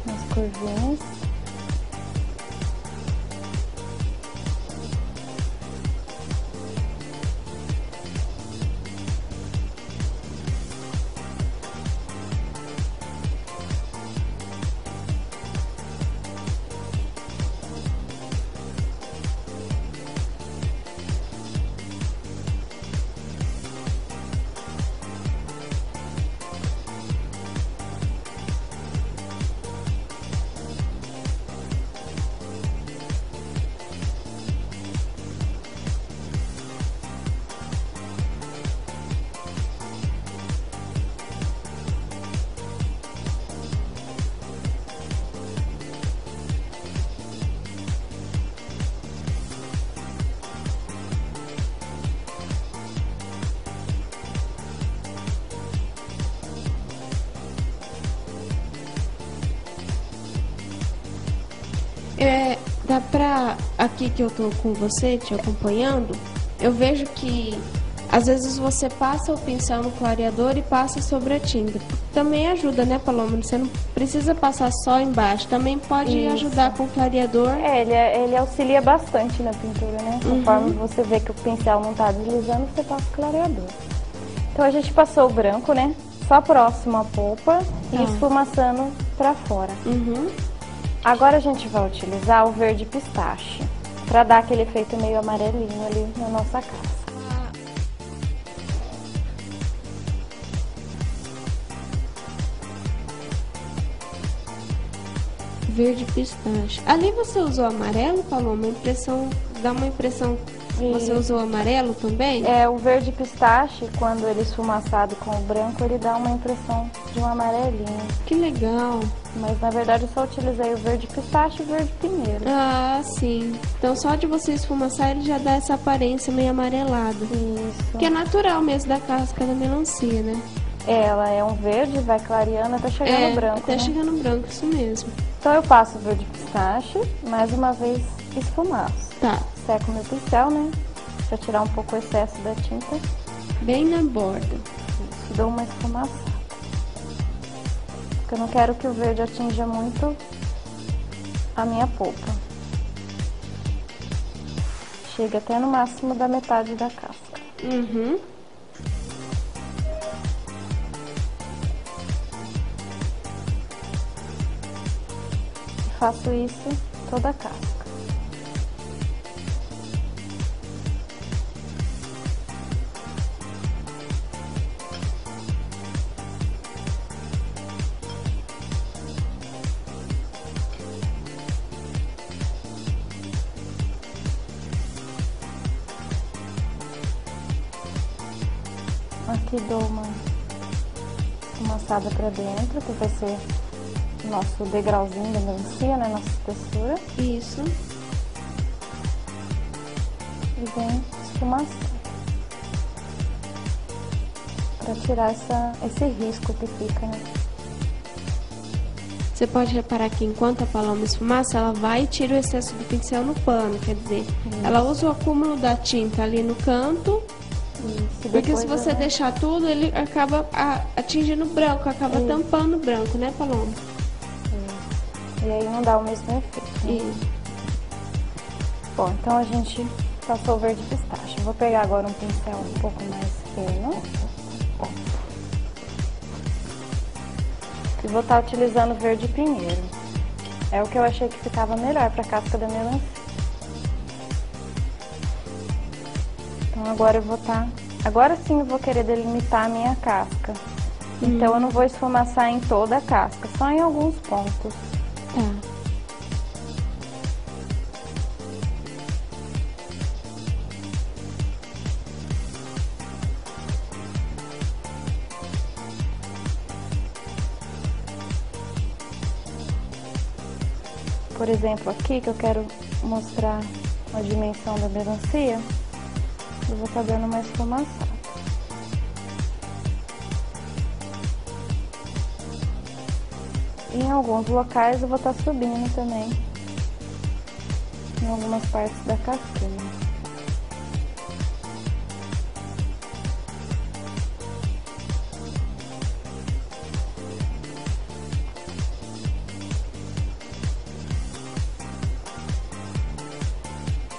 Nas curvinhas. Dá pra... Aqui que eu tô com você, te acompanhando, eu vejo que às vezes você passa o pincel no clareador e passa sobre a tinta. Também ajuda, né, Paloma? Você não precisa passar só embaixo, também pode ajudar com o clareador. Ele auxilia bastante na pintura, né? Conforme você vê que o pincel não tá deslizando, você passa o clareador. Então a gente passou o branco, né? Só próximo à polpa e esfumaçando pra fora. Agora a gente vai utilizar o verde pistache, para dar aquele efeito meio amarelinho ali na nossa casca. Verde pistache. Ali você usou amarelo, Paloma? Dá uma impressão que você usou amarelo também? O verde pistache, quando ele esfumaçado com o branco, ele dá uma impressão de um amarelinho. Que legal! Mas na verdade eu só utilizei o verde pistache e o verde pinheiro. Ah, sim. Então só de você esfumaçar ele já dá essa aparência meio amarelada. Isso. Que é natural mesmo da casca da melancia, né? Ela é um verde, vai clareando até chegar no branco. Até chegar no branco, isso mesmo. Então eu passo o verde pistache, mais uma vez esfumaço. Tá. Seco meu pincel, né? Pra tirar um pouco o excesso da tinta. Bem na borda. Isso, dou uma esfumaçada. Porque eu não quero que o verde atinja muito a minha polpa. Chega até no máximo da metade da casca. faço isso toda a casca. Aqui dou uma amassada pra dentro, que vai ser o nosso degrauzinho da melancia, né? Nossa espessura. Isso. E vem esfumaçando. Pra tirar esse risco que fica, né? Você pode reparar que enquanto a Paloma esfumaça, ela vai e tira o excesso do pincel no pano. Quer dizer, ela usa o acúmulo da tinta ali no canto. Isso, Porque se você deixar tudo, ele acaba atingindo o branco, acaba tampando o branco, né, Paloma? E aí não dá o mesmo efeito, né? Bom, então a gente passou o verde pistache. Eu vou pegar agora um pincel um pouco mais fino. E vou estar utilizando o verde pinheiro. É o que eu achei que ficava melhor para a casca da melancia. Então agora eu vou estar... Agora sim eu vou querer delimitar a minha casca. Então eu não vou esfumaçar em toda a casca, só em alguns pontos. Tá. Por exemplo, aqui que eu quero mostrar a dimensão da melancia, eu vou estar dando uma esfumaçada. E em alguns locais eu vou estar subindo também, em algumas partes da casquinha.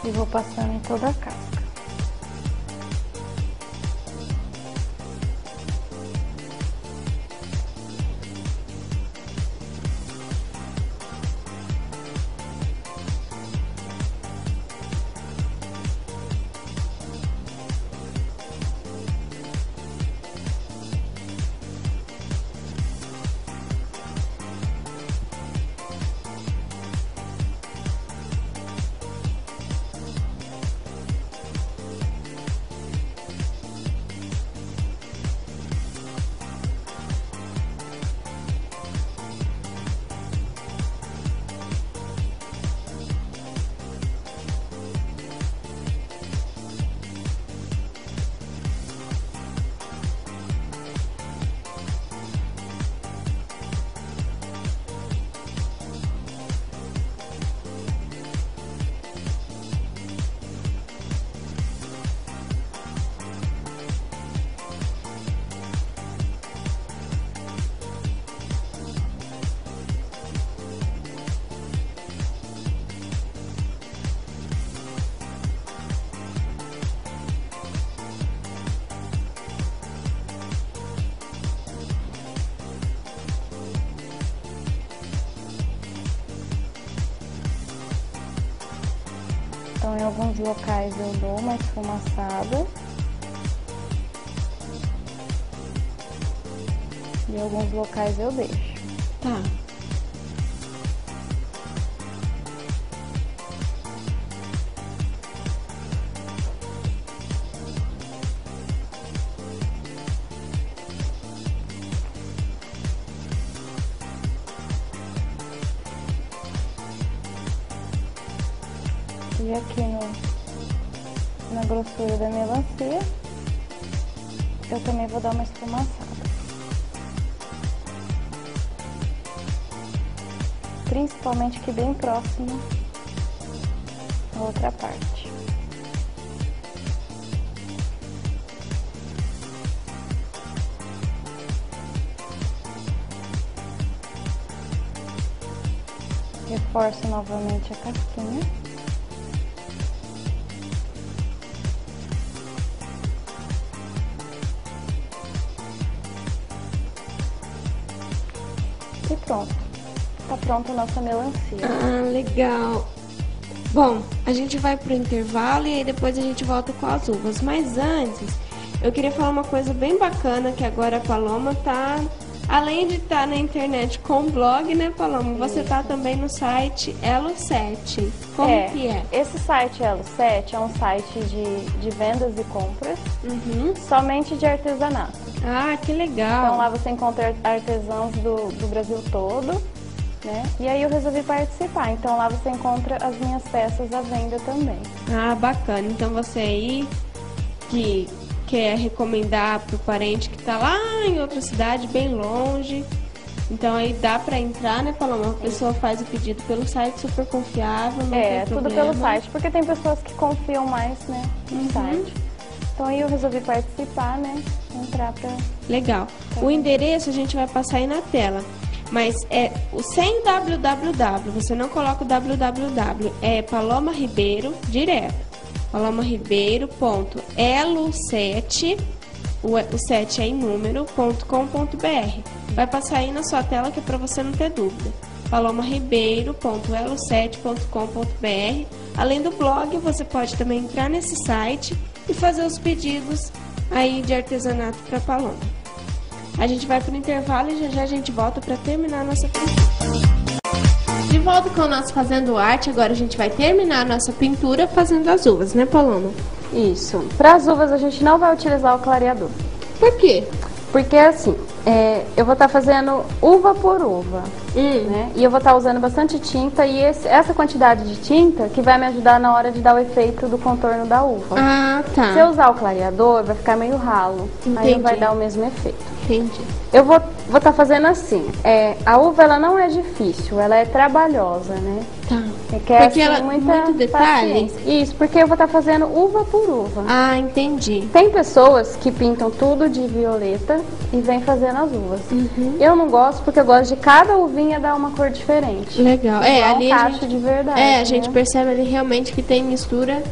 E vou passando em toda a casca. Então, em alguns locais eu dou uma esfumaçada. E em alguns locais eu deixo. Tá. E aqui na grossura da melancia, eu também vou dar uma esfumaçada. Principalmente aqui bem próximo à outra parte. Reforço novamente a casquinha. E pronto, tá pronta a nossa melancia. Ah, legal. Bom, a gente vai pro intervalo e aí depois a gente volta com as uvas. Mas antes, eu queria falar uma coisa bem bacana, que agora a Paloma tá, além de estar na internet com o blog, né, Paloma? Você tá também no site Elo7. Como que é? Esse site Elo7 é um site de vendas e compras, somente de artesanato. Ah, que legal. Então lá você encontra artesãos do Brasil todo, né? E aí eu resolvi participar. Então lá você encontra as minhas peças à venda também. Ah, bacana. Então você aí que quer recomendar pro parente que tá lá em outra cidade, bem longe. Então aí dá pra entrar, né, Paloma? A pessoa faz o pedido pelo site, super confiável, não tem tudo problema. pelo site, porque tem pessoas que confiam mais, né, no site. Então aí eu resolvi participar, né, entrar pra... Legal. O endereço a gente vai passar aí na tela. Mas é o sem www, você não coloca o www, é Paloma Ribeiro direto. palomaribeiro.elo7, o 7 é em número.com.br. Vai passar aí na sua tela que é para você não ter dúvida. palomaribeiro.elo7.com.br. Além do blog, você pode também entrar nesse site e fazer os pedidos aí de artesanato para Paloma. A gente vai para o intervalo e já a gente volta para terminar a nossa pintura. De volta com o nosso Fazendo Arte, agora a gente vai terminar a nossa pintura fazendo as uvas, né, Paloma? Isso. Para as uvas a gente não vai utilizar o clareador. Por quê? Porque assim, eu vou estar fazendo uva por uva, né? E eu vou estar usando bastante tinta e essa quantidade de tinta que vai me ajudar na hora de dar o efeito do contorno da uva. Ah, tá. Se eu usar o clareador, vai ficar meio ralo. Entendi. Aí não vai dar o mesmo efeito. Entendi. Eu vou estar fazendo assim. A uva ela não é difícil, ela é trabalhosa, né? Tá. Requer Porque ela muito detalhe? paciência. Isso, porque eu vou estar fazendo uva por uva. Ah, entendi. Tem pessoas que pintam tudo de violeta e vêm fazendo as uvas. Eu não gosto porque eu gosto de cada uvinha dar uma cor diferente. Legal. Igual Ali um a cacho gente, de verdade. a gente percebe ali realmente que tem mistura,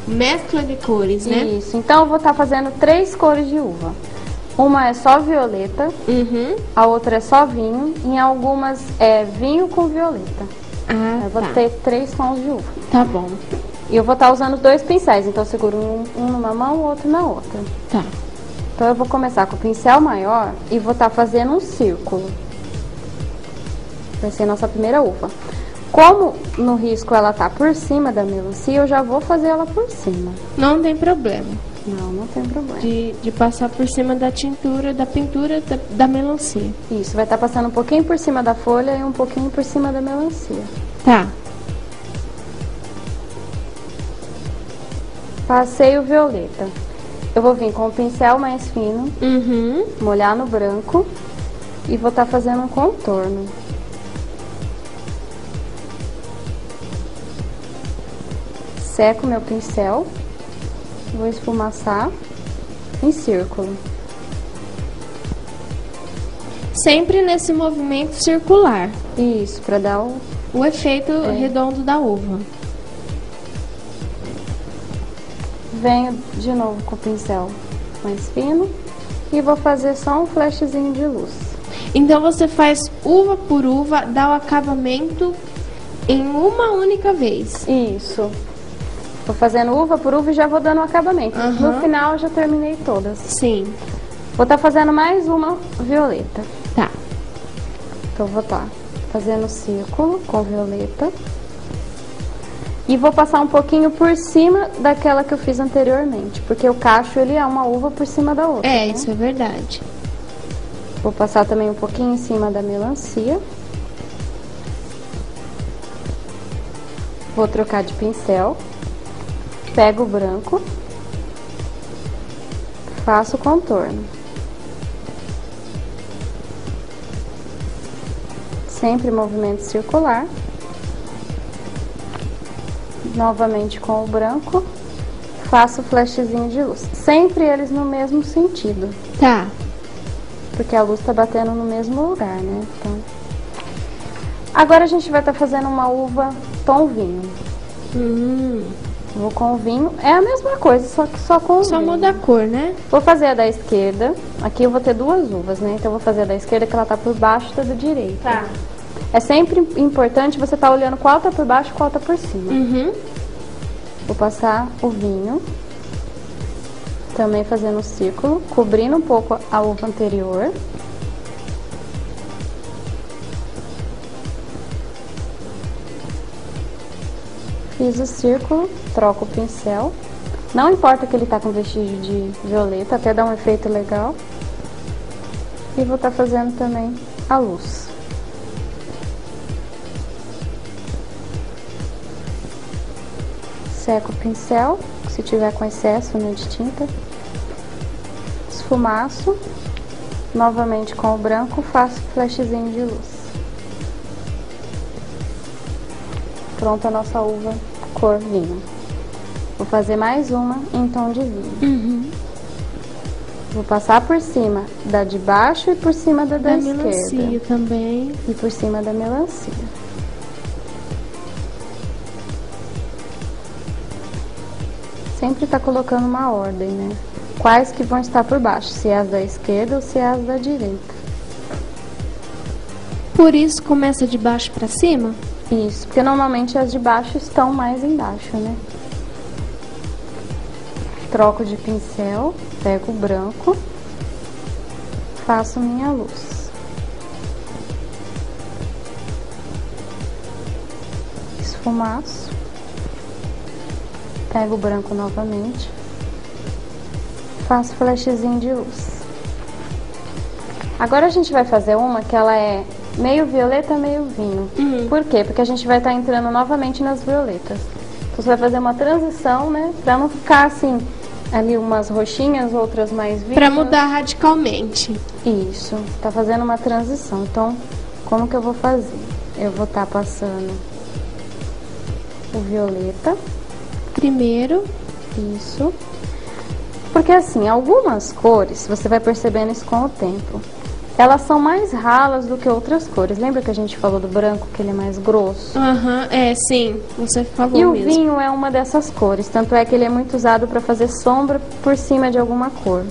mescla de cores, né? Isso. Então eu vou estar fazendo 3 cores de uva. Uma é só violeta, a outra é só vinho, em algumas é vinho com violeta. Ah, Eu vou tá. ter 3 tons de uva. Tá bom. E eu vou estar usando 2 pincéis, então eu seguro um numa mão, o outro na outra. Tá. Então eu vou começar com o pincel maior e vou estar fazendo um círculo. Vai ser a nossa primeira uva. Como no risco ela tá por cima da melancia, eu já vou fazer ela por cima. Não tem problema Não tem problema. de passar por cima da tintura, da pintura da melancia. Isso, vai estar passando um pouquinho por cima da folha e um pouquinho por cima da melancia. Tá. Passei o violeta. Eu vou vir com o pincel mais fino, molhar no branco e vou estar fazendo um contorno. Seco meu pincel, vou esfumaçar em círculo. Sempre nesse movimento circular. Isso, para dar o efeito redondo da uva. Venho de novo com o pincel mais fino e vou fazer só um flashzinho de luz. Então você faz uva por uva, dá o acabamento em uma única vez. Isso. Vou fazendo uva por uva e já vou dando o acabamento. No final eu já terminei todas. Sim. Vou estar fazendo mais uma violeta. Tá. Então vou estar fazendo círculo com violeta. E vou passar um pouquinho por cima daquela que eu fiz anteriormente. Porque o cacho ele é uma uva por cima da outra. É, né? isso é verdade. Vou passar também um pouquinho em cima da melancia. Vou trocar de pincel. Pego o branco. Faço o contorno. Sempre movimento circular. Novamente com o branco. Faço o flashzinho de luz. Sempre eles no mesmo sentido. Tá. Porque a luz tá batendo no mesmo lugar, né? Então... Agora a gente vai estar fazendo uma uva tom vinho. Vou com o vinho. É a mesma coisa, só que só com o Só vinho. muda a cor, né? Vou fazer a da esquerda. Aqui eu vou ter 2 uvas, né? Então eu vou fazer a da esquerda que ela tá por baixo da direita. Tá. É sempre importante você estar olhando qual tá por baixo e qual tá por cima. Vou passar o vinho, também fazendo um círculo, cobrindo um pouco a uva anterior. Fiz o círculo, troco o pincel. Não importa que ele tá com vestígio de violeta, até dá um efeito legal. E vou estar fazendo também a luz. Seco o pincel, se tiver com excesso, né, de tinta. Esfumaço. Novamente com o branco, faço flashzinho de luz. Pronta a nossa uva cor vinho. Vou fazer mais uma em tom de vinho. Vou passar por cima da de baixo e por cima da esquerda. Melancia também. E por cima da melancia. Sempre tá colocando uma ordem, né? Quais que vão estar por baixo, se é as da esquerda ou se é as da direita. Por isso começa de baixo pra cima? Isso, porque normalmente as de baixo estão mais embaixo, né? Troco de pincel, pego o branco, faço minha luz. Esfumaço. Pego o branco novamente. Faço flashzinho de luz. Agora a gente vai fazer uma que ela é meio violeta, meio vinho. Por quê? Porque a gente vai estar entrando novamente nas violetas. Então você vai fazer uma transição, né? Pra não ficar assim, ali umas roxinhas, outras mais vivas. Pra mudar radicalmente. Isso, tá fazendo uma transição. Então, como que eu vou fazer? Eu vou estar passando o violeta. Primeiro. Isso. Porque assim, algumas cores, você vai percebendo isso com o tempo, elas são mais ralas do que outras cores. Lembra que a gente falou do branco, que ele é mais grosso? Sim, você falou E o mesmo. vinho é uma dessas cores, tanto é que ele é muito usado para fazer sombra por cima de alguma cor.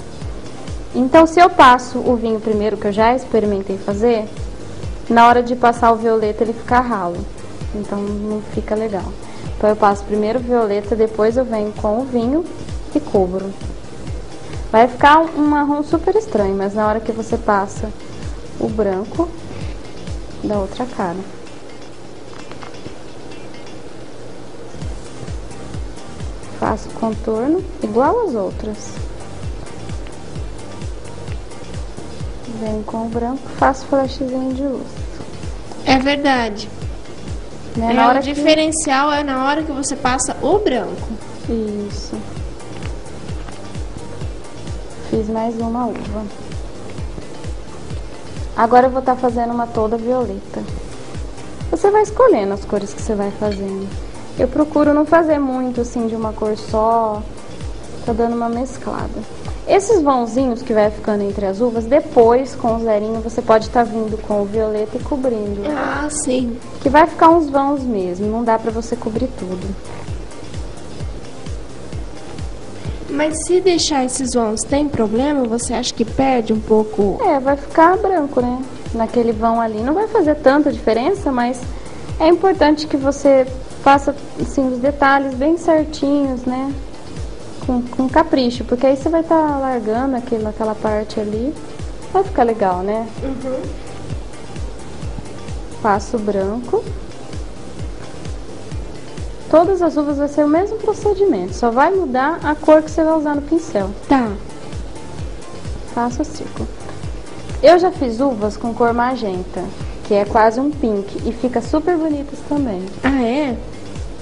Então, se eu passo o vinho primeiro, que eu já experimentei fazer, na hora de passar o violeta ele fica ralo, então não fica legal. Então eu passo primeiro o violeta, depois eu venho com o vinho e cubro. Vai ficar um marrom super estranho, mas na hora que você passa o branco, dá outra cara. Faço o contorno igual às outras. Venho com o branco, faço flashzinho de luz. É verdade. Né? Na hora o diferencial é na hora que você passa o branco. Isso. Fiz mais uma uva. Agora eu vou estar fazendo uma toda violeta. Você vai escolhendo as cores que você vai fazendo. Eu procuro não fazer muito assim de uma cor só. Tô dando uma mesclada. Esses vãozinhos que vai ficando entre as uvas, depois com o zerinho você pode estar vindo com o violeta e cobrindo. Ah, sim. Que vai ficar uns vãos mesmo, não dá pra você cobrir tudo. Mas se deixar esses vãos, tem problema? Você acha que perde um pouco? Vai ficar branco, né? Naquele vão ali. Não vai fazer tanta diferença, mas é importante que você faça assim, os detalhes bem certinhos, né? Com capricho, porque aí você vai estar largando aquela parte ali. Vai ficar legal, né? Passo o branco. Todas as uvas vai ser o mesmo procedimento, só vai mudar a cor que você vai usar no pincel. Tá. Faço o círculo. Eu já fiz uvas com cor magenta, que é quase um pink, e fica super bonitas também. Ah, é?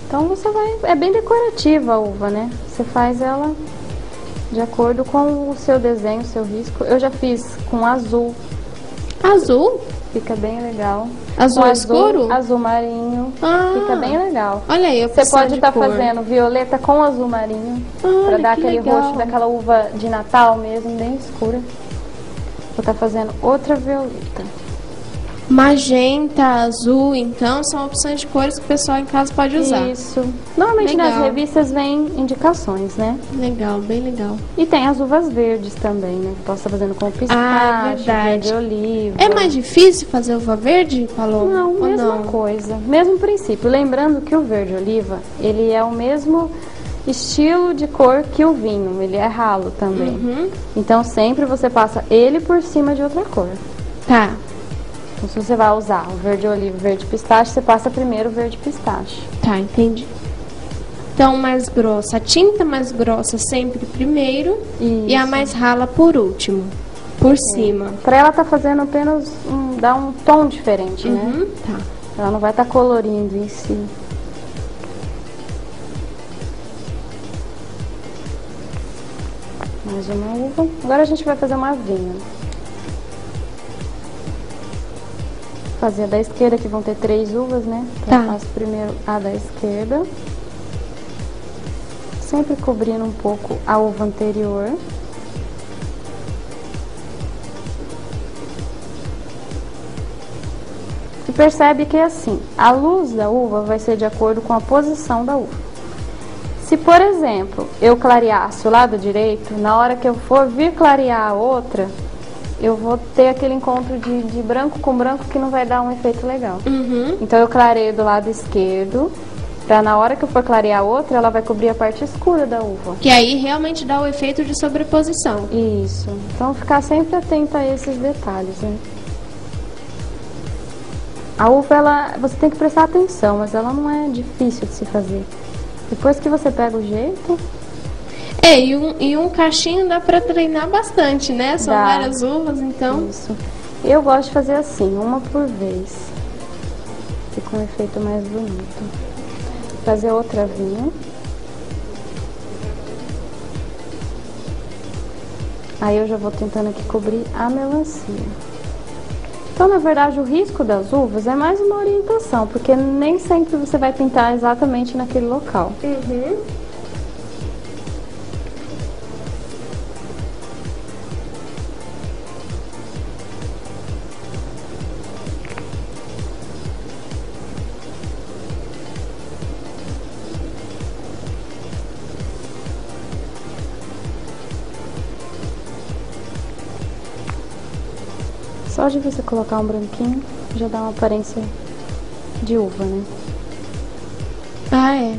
Então você vai... É bem decorativa a uva, né? Você faz ela de acordo com o seu desenho, o seu risco. Eu já fiz com azul. Azul? Fica bem legal. Azul escuro? Azul marinho. Fica bem legal. Olha aí, você pode estar fazendo violeta com azul marinho. Pra dar aquele roxo daquela uva de Natal mesmo, bem escura. Vou estar fazendo outra violeta. Magenta, azul, então, são opções de cores que o pessoal em casa pode usar. Isso. Normalmente Legal. nas revistas vem indicações, né? Legal, bem legal. E tem as uvas verdes também, né? Que posso estar fazendo com pistache, verdade. verde oliva. É mais difícil fazer uva verde, Paloma? Não, ou mesma não? coisa. Mesmo princípio. Lembrando que o verde oliva, ele é o mesmo estilo de cor que o vinho. Ele é ralo também. Uhum. Então sempre você passa ele por cima de outra cor. Tá. Então se você vai usar o verde oliva e o verde pistache, você passa primeiro o verde pistache. Tá, entendi. Então, mais grossa, a tinta mais grossa sempre primeiro e a Isso. mais rala por último, por cima. Pra ela tá fazendo apenas dar um tom diferente, né? Uhum, tá. Ela não vai estar colorindo em si. Mais uma uva. Agora a gente vai fazer uma vinha. Fazer a da esquerda, que vão ter 3 uvas, né? Então Tá. eu faço primeiro a da esquerda. Sempre cobrindo um pouco a uva anterior. E percebe que é assim, a luz da uva vai ser de acordo com a posição da uva. Se, por exemplo, eu clareasse o lado direito, na hora que eu for vir clarear a outra, eu vou ter aquele encontro de branco com branco que não vai dar um efeito legal. Uhum. Então eu clareio do lado esquerdo, pra na hora que eu for clarear a outra, ela vai cobrir a parte escura da uva. Que aí realmente dá o efeito de sobreposição. Isso. Então ficar sempre atenta a esses detalhes, né? A uva, você tem que prestar atenção, mas ela não é difícil de se fazer. Depois que você pega o jeito... E um cachinho dá pra treinar bastante, né? São Dá. várias uvas, então... Isso. Eu gosto de fazer assim, uma por vez. Fica um efeito mais bonito. Fazer outra vinha. Aí eu já vou tentando aqui cobrir a melancia. Então, na verdade, o risco das uvas é mais uma orientação, porque nem sempre você vai pintar exatamente naquele local. Uhum. Só de você colocar um branquinho, já dá uma aparência de uva, né? Ah, é.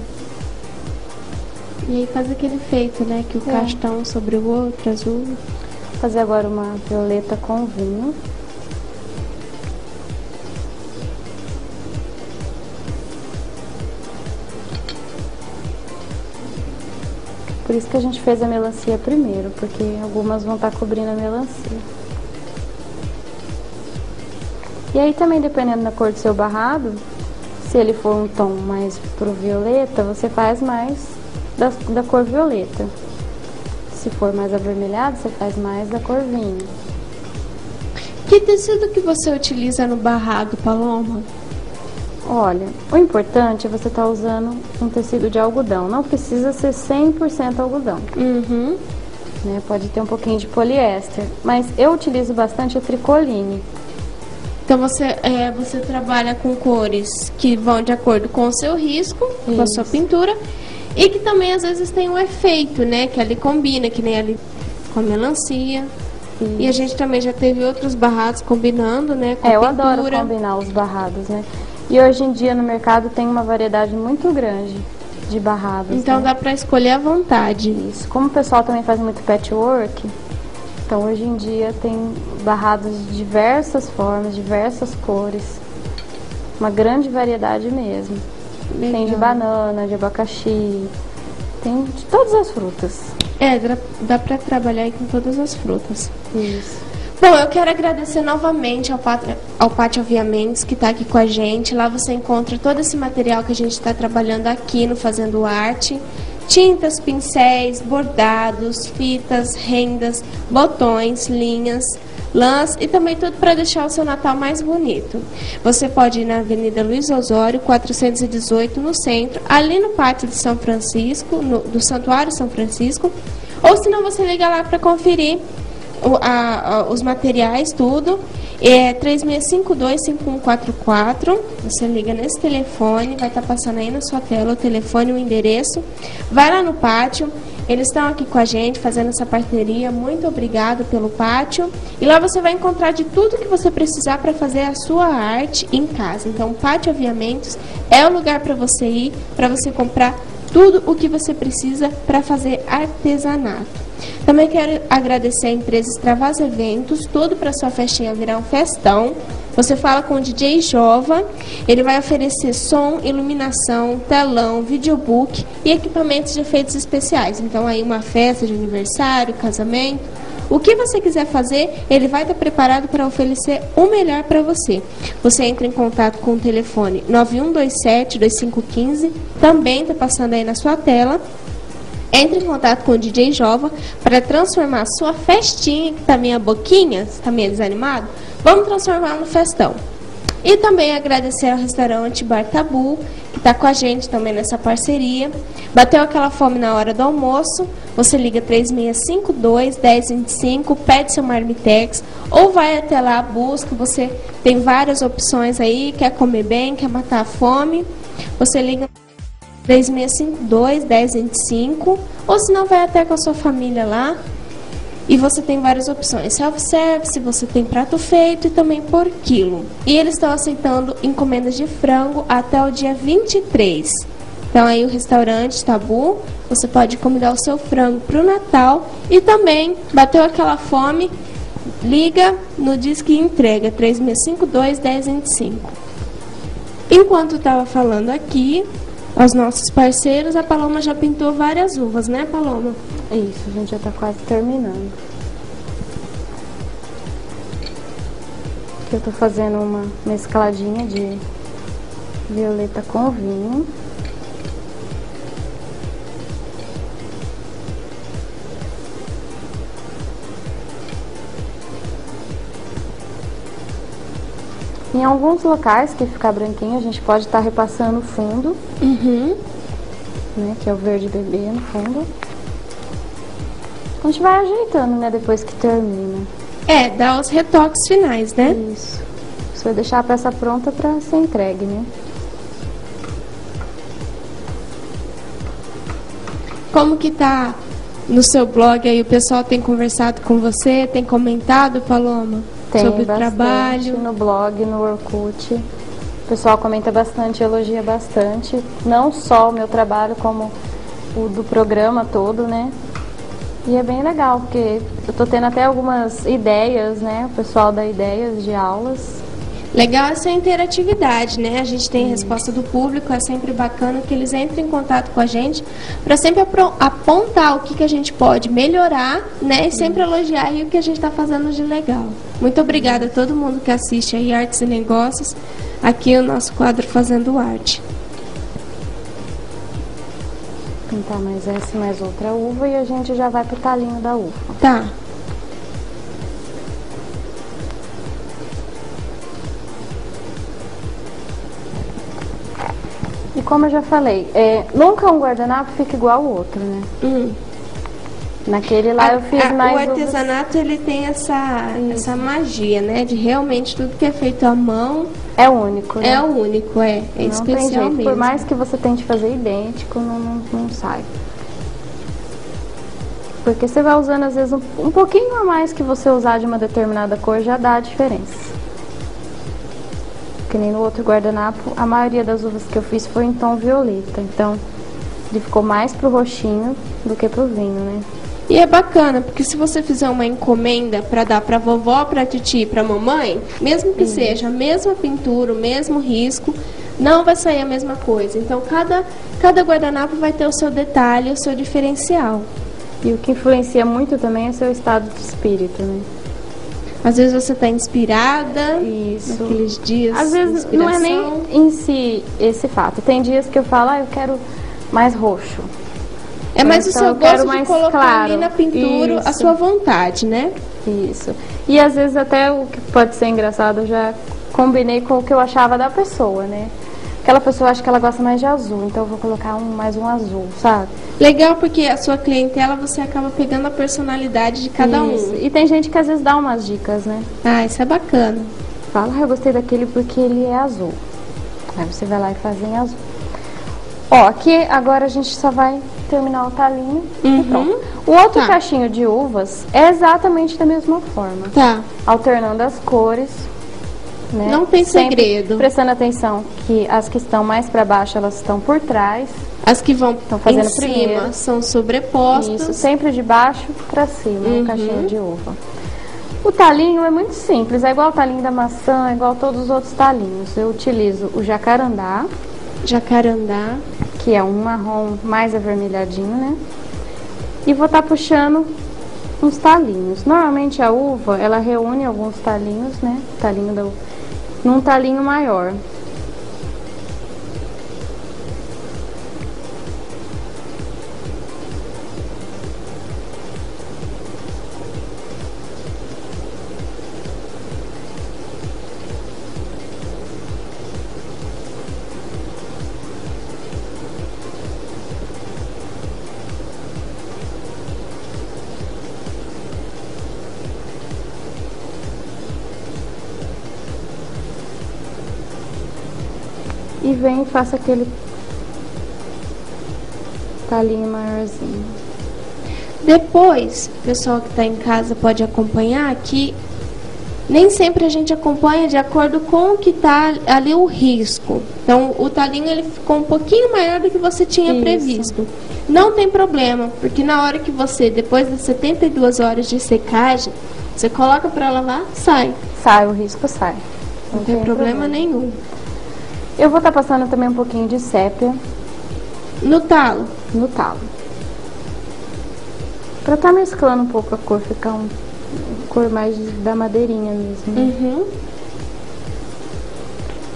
E aí faz aquele efeito, né? Que o cacho tá um sobre o outro, azul. Vou fazer agora uma violeta com vinho. Por isso que a gente fez a melancia primeiro, porque algumas vão estar cobrindo a melancia. E aí também, dependendo da cor do seu barrado, se ele for um tom mais pro violeta, você faz mais da cor violeta. Se for mais avermelhado, você faz mais da cor vinho. Que tecido que você utiliza no barrado, Paloma? Olha, o importante é você estar usando um tecido de algodão. Não precisa ser 100% algodão, Uhum. né? Pode ter um pouquinho de poliéster, mas eu utilizo bastante a tricoline. Então você trabalha com cores que vão de acordo com o seu risco, com a sua Isso. pintura, e que também às vezes tem um efeito, né? Que ali combina, que nem ali com a melancia. E a gente também já teve outros barrados combinando, né? Com a Eu pintura. adoro combinar os barrados, né? E hoje em dia no mercado tem uma variedade muito grande de barrados. Então né? dá pra escolher à vontade. Isso. Como o pessoal também faz muito patchwork, então hoje em dia tem barrados de diversas formas, diversas cores. Uma grande variedade mesmo. Legal. Tem de banana, de abacaxi, tem de todas as frutas. Dá pra trabalhar aí com todas as frutas. Isso. Bom, eu quero agradecer novamente ao Pátio Aviamentos, que está aqui com a gente. Lá você encontra todo esse material que a gente está trabalhando aqui no Fazendo Arte. Tintas, pincéis, bordados, fitas, rendas, botões, linhas, lãs e também tudo para deixar o seu Natal mais bonito. Você pode ir na Avenida Luiz Osório, 418, no centro, ali no Pátio de São Francisco, do Santuário São Francisco, ou se não, você liga lá para conferir os materiais, tudo. É 3652-5144. Você liga nesse telefone, vai estar passando aí na sua tela o telefone e o endereço. Vai lá no pátio. Eles estão aqui com a gente, fazendo essa parceria. Muito obrigada pelo pátio. E lá você vai encontrar de tudo que você precisar para fazer a sua arte em casa. Então, o Pátio Aviamentos é o lugar para você ir, para você comprar tudo o que você precisa para fazer artesanato. Também quero agradecer a empresa Extravasa Eventos, tudo para sua festinha virar um festão. Você fala com o DJ Jova, ele vai oferecer som, iluminação, telão, videobook e equipamentos de efeitos especiais. Então aí uma festa de aniversário, casamento, o que você quiser fazer, ele vai estar preparado para oferecer o melhor para você. Você entra em contato com o telefone 9127-2515, também está passando aí na sua tela. Entre em contato com o DJ Jova para transformar a sua festinha, que está meio boquinha, está meio desanimado, vamos transformar no festão. E também agradecer ao restaurante Bar Tabu, que está com a gente também nessa parceria. Bateu aquela fome na hora do almoço, você liga 3652-1025, pede seu marmitex, ou vai até lá, busca, você tem várias opções aí, quer comer bem, quer matar a fome, você liga 3652-1025, ou se não, vai até com a sua família lá. E você tem várias opções. Self-service, você tem prato feito e também por quilo. E eles estão aceitando encomendas de frango até o dia 23. Então aí o restaurante Tabu, você pode convidar o seu frango para o Natal. E também, bateu aquela fome, liga no Disque Entrega, 3652-1025. Enquanto estava falando aqui, aos nossos parceiros, a Paloma já pintou várias uvas, né, Paloma? Isso, a gente já está quase terminando. Aqui eu estou fazendo uma mescladinha de violeta com vinho. Em alguns locais que ficar branquinho, a gente pode estar repassando o fundo, né, que é o verde bebê no fundo. A gente vai ajeitando, né, depois que termina. É, dá os retoques finais, né? Isso. Você vai deixar a peça pronta para ser entregue, né? Como que tá no seu blog aí? O pessoal tem conversado com você, tem comentado, Paloma? Tem sobre bastante o trabalho? No blog, no Orkut. O pessoal comenta bastante, elogia bastante. Não só o meu trabalho, como o do programa todo, né? E é bem legal, porque eu tô tendo até algumas ideias, né? O pessoal dá ideias de aulas. Legal essa interatividade, né? A gente tem a resposta do público, é sempre bacana que eles entrem em contato com a gente para sempre apontar o que a gente pode melhorar, né? E sempre elogiar aí o que a gente está fazendo de legal. Muito obrigada a todo mundo que assiste aí Artes e Negócios, aqui o nosso quadro Fazendo Arte. Pintar mais essa e mais outra uva e a gente já vai pro talinho da uva. Tá. E como eu já falei, nunca um guardanapo fica igual ao outro, né? Naquele lá eu fiz mais... O artesanato, ele tem essa magia, né? De realmente tudo que é feito à mão... É único, né? É único, é especial tem jeito. mesmo. Por mais que você tente fazer idêntico, não sai. Porque você vai usando, às vezes, um pouquinho a mais que você usar de uma determinada cor, já dá a diferença. Que nem no outro guardanapo, a maioria das uvas que eu fiz foi em tom violeta. Então, ele ficou mais pro roxinho do que pro vinho, né? E é bacana, porque se você fizer uma encomenda para dar para vovó, para titi, para mamãe, mesmo que seja a mesma pintura, o mesmo risco, não vai sair a mesma coisa. Então, cada guardanapo vai ter o seu detalhe, o seu diferencial. E o que influencia muito também é o seu estado de espírito, né? Às vezes você está inspirada, isso, naqueles dias. Às vezes não é nem em si esse fato. Tem dias que eu falo, eu quero mais roxo. É mais então, o seu gosto de colocar claro. Ali na pintura a sua vontade, né? Isso. E às vezes até o que pode ser engraçado, eu já combinei com o que eu achava da pessoa, né? Aquela pessoa, acho que ela gosta mais de azul, então eu vou colocar mais um azul, sabe? Legal, porque a sua clientela, você acaba pegando a personalidade de cada Isso. um. E tem gente que às vezes dá umas dicas, né? Ah, isso é bacana. Fala, eu gostei daquele porque ele é azul. Aí você vai lá e faz em azul. Ó, aqui agora a gente só vai terminar o talinho e pronto. O outro cachinho de uvas é exatamente da mesma forma. Tá. Alternando as cores. Né? Não tem segredo. Prestando atenção que as que estão mais para baixo, elas estão por trás. As que vão fazendo em primeiro. cima são sobrepostas. Isso, sempre de baixo para cima, um cachinho de uva. O talinho é muito simples, é igual o talinho da maçã, é igual todos os outros talinhos. Eu utilizo o jacarandá. Jacarandá. Que é um marrom mais avermelhadinho, né? E vou estar puxando uns talinhos. Normalmente a uva, ela reúne alguns talinhos, né? Num talinho maior. E vem e faça aquele talinho maiorzinho. Depois, o pessoal que está em casa pode acompanhar que nem sempre a gente acompanha de acordo com o que está ali o risco. Então, o talinho ele ficou um pouquinho maior do que você tinha previsto. Não tem problema, porque na hora que você, depois das 72 horas de secagem, você coloca para lavar, sai. Sai, o risco sai. Não tem problema nenhum. Eu vou estar passando também um pouquinho de sépia. No talo? No talo. Pra estar mesclando um pouco a cor, ficar uma cor mais da madeirinha mesmo.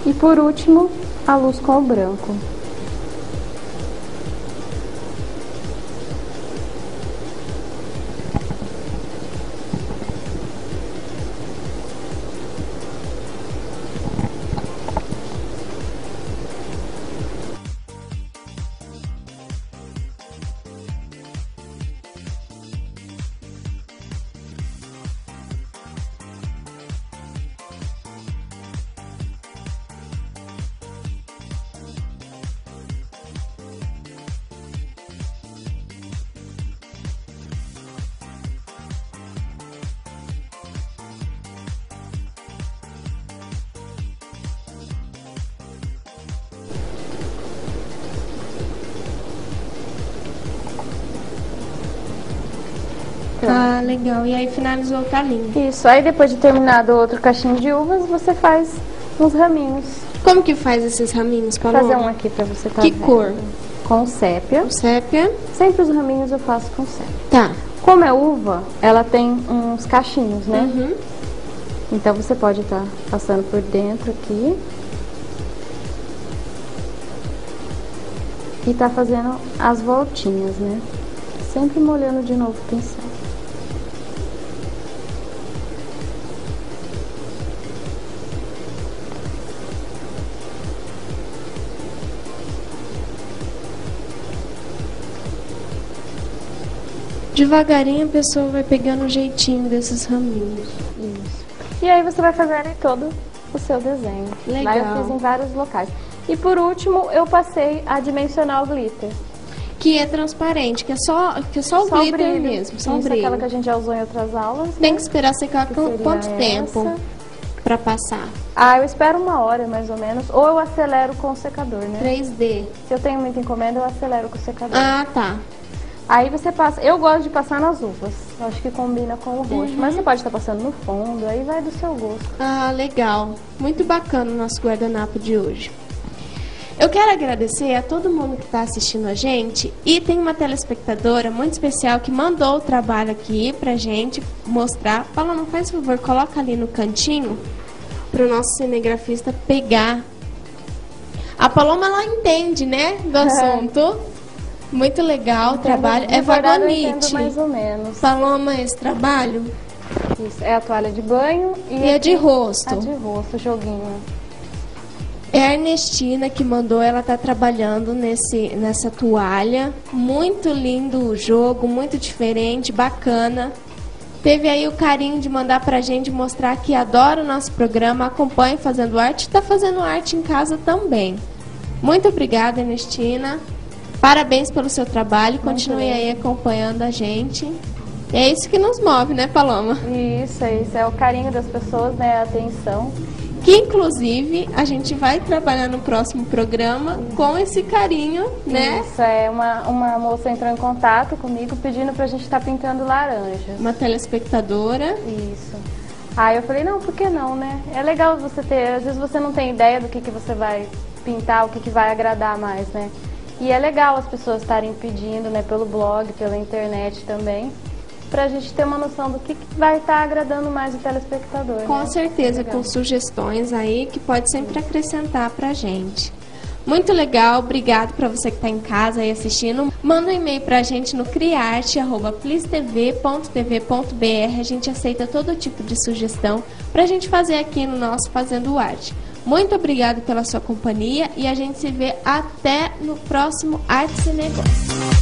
E por último, a luz com o branco. Ah, legal. E aí finalizou o talinho. Isso, aí depois de terminado o outro cachinho de uvas, você faz uns raminhos. Como que faz esses raminhos, Paloma? Vou fazer um aqui pra você Que cor? Com sépia. Sépia. Sempre os raminhos eu faço com sépia. Tá. Como é uva, ela tem uns cachinhos, né? Então você pode estar passando por dentro aqui. E tá fazendo as voltinhas, né? Sempre molhando de novo o pincel. Devagarinho a pessoa vai pegando o jeitinho desses raminhos. Isso. E aí você vai fazendo em todo o seu desenho. Legal. Lá eu fiz em vários locais. E por último, eu passei a dimensional glitter. Que é transparente, que é só o glitter brilho mesmo. Só o Isso, brilho. aquela que a gente já usou em outras aulas. Tem né? que esperar secar quanto tempo pra passar? Ah, eu espero 1 hora mais ou menos. Ou eu acelero com o secador, né? 3D. Se eu tenho muita encomenda, eu acelero com o secador. Ah, tá. Aí você passa, eu gosto de passar nas uvas, eu acho que combina com o roxo, mas você pode estar passando no fundo, aí vai do seu gosto. Ah, legal. Muito bacana o nosso guardanapo de hoje. Eu quero agradecer a todo mundo que está assistindo a gente e tem uma telespectadora muito especial que mandou o trabalho aqui pra gente mostrar. Paloma, faz favor, coloca ali no cantinho para o nosso cinegrafista pegar. A Paloma, ela entende, né, do assunto. Muito legal o trabalho. É vagonite. Mais ou menos. Paloma, esse trabalho? Isso, é a toalha de banho e é de rosto. A de rosto, joguinho. É a Ernestina que mandou, ela está trabalhando nessa toalha. Muito lindo o jogo, muito diferente, bacana. Teve aí o carinho de mandar pra gente, mostrar que adora o nosso programa, acompanha fazendo arte, está fazendo arte em casa também. Muito obrigada, Ernestina. Parabéns pelo seu trabalho, continue aí acompanhando a gente. É isso que nos move, né, Paloma? Isso, é o carinho das pessoas, né, a atenção. Que, inclusive, a gente vai trabalhar no próximo programa com esse carinho, né? Isso, uma moça entrou em contato comigo pedindo pra gente estar pintando laranjas. Uma telespectadora. Isso. Aí eu falei, não, por que não, né? É legal você ter, às vezes você não tem ideia do que você vai pintar, o que vai agradar mais, né? E é legal as pessoas estarem pedindo, né, pelo blog, pela internet também, pra gente ter uma noção do que vai estar agradando mais o telespectador. Com né? certeza, com sugestões aí que pode sempre acrescentar pra gente. Muito legal, obrigado para você que está em casa aí assistindo. Manda um e-mail pra gente no criarte@plistv.tv.br. A gente aceita todo tipo de sugestão pra gente fazer aqui no nosso Fazendo Arte. Muito obrigado pela sua companhia e a gente se vê até no próximo Artes e Negócios.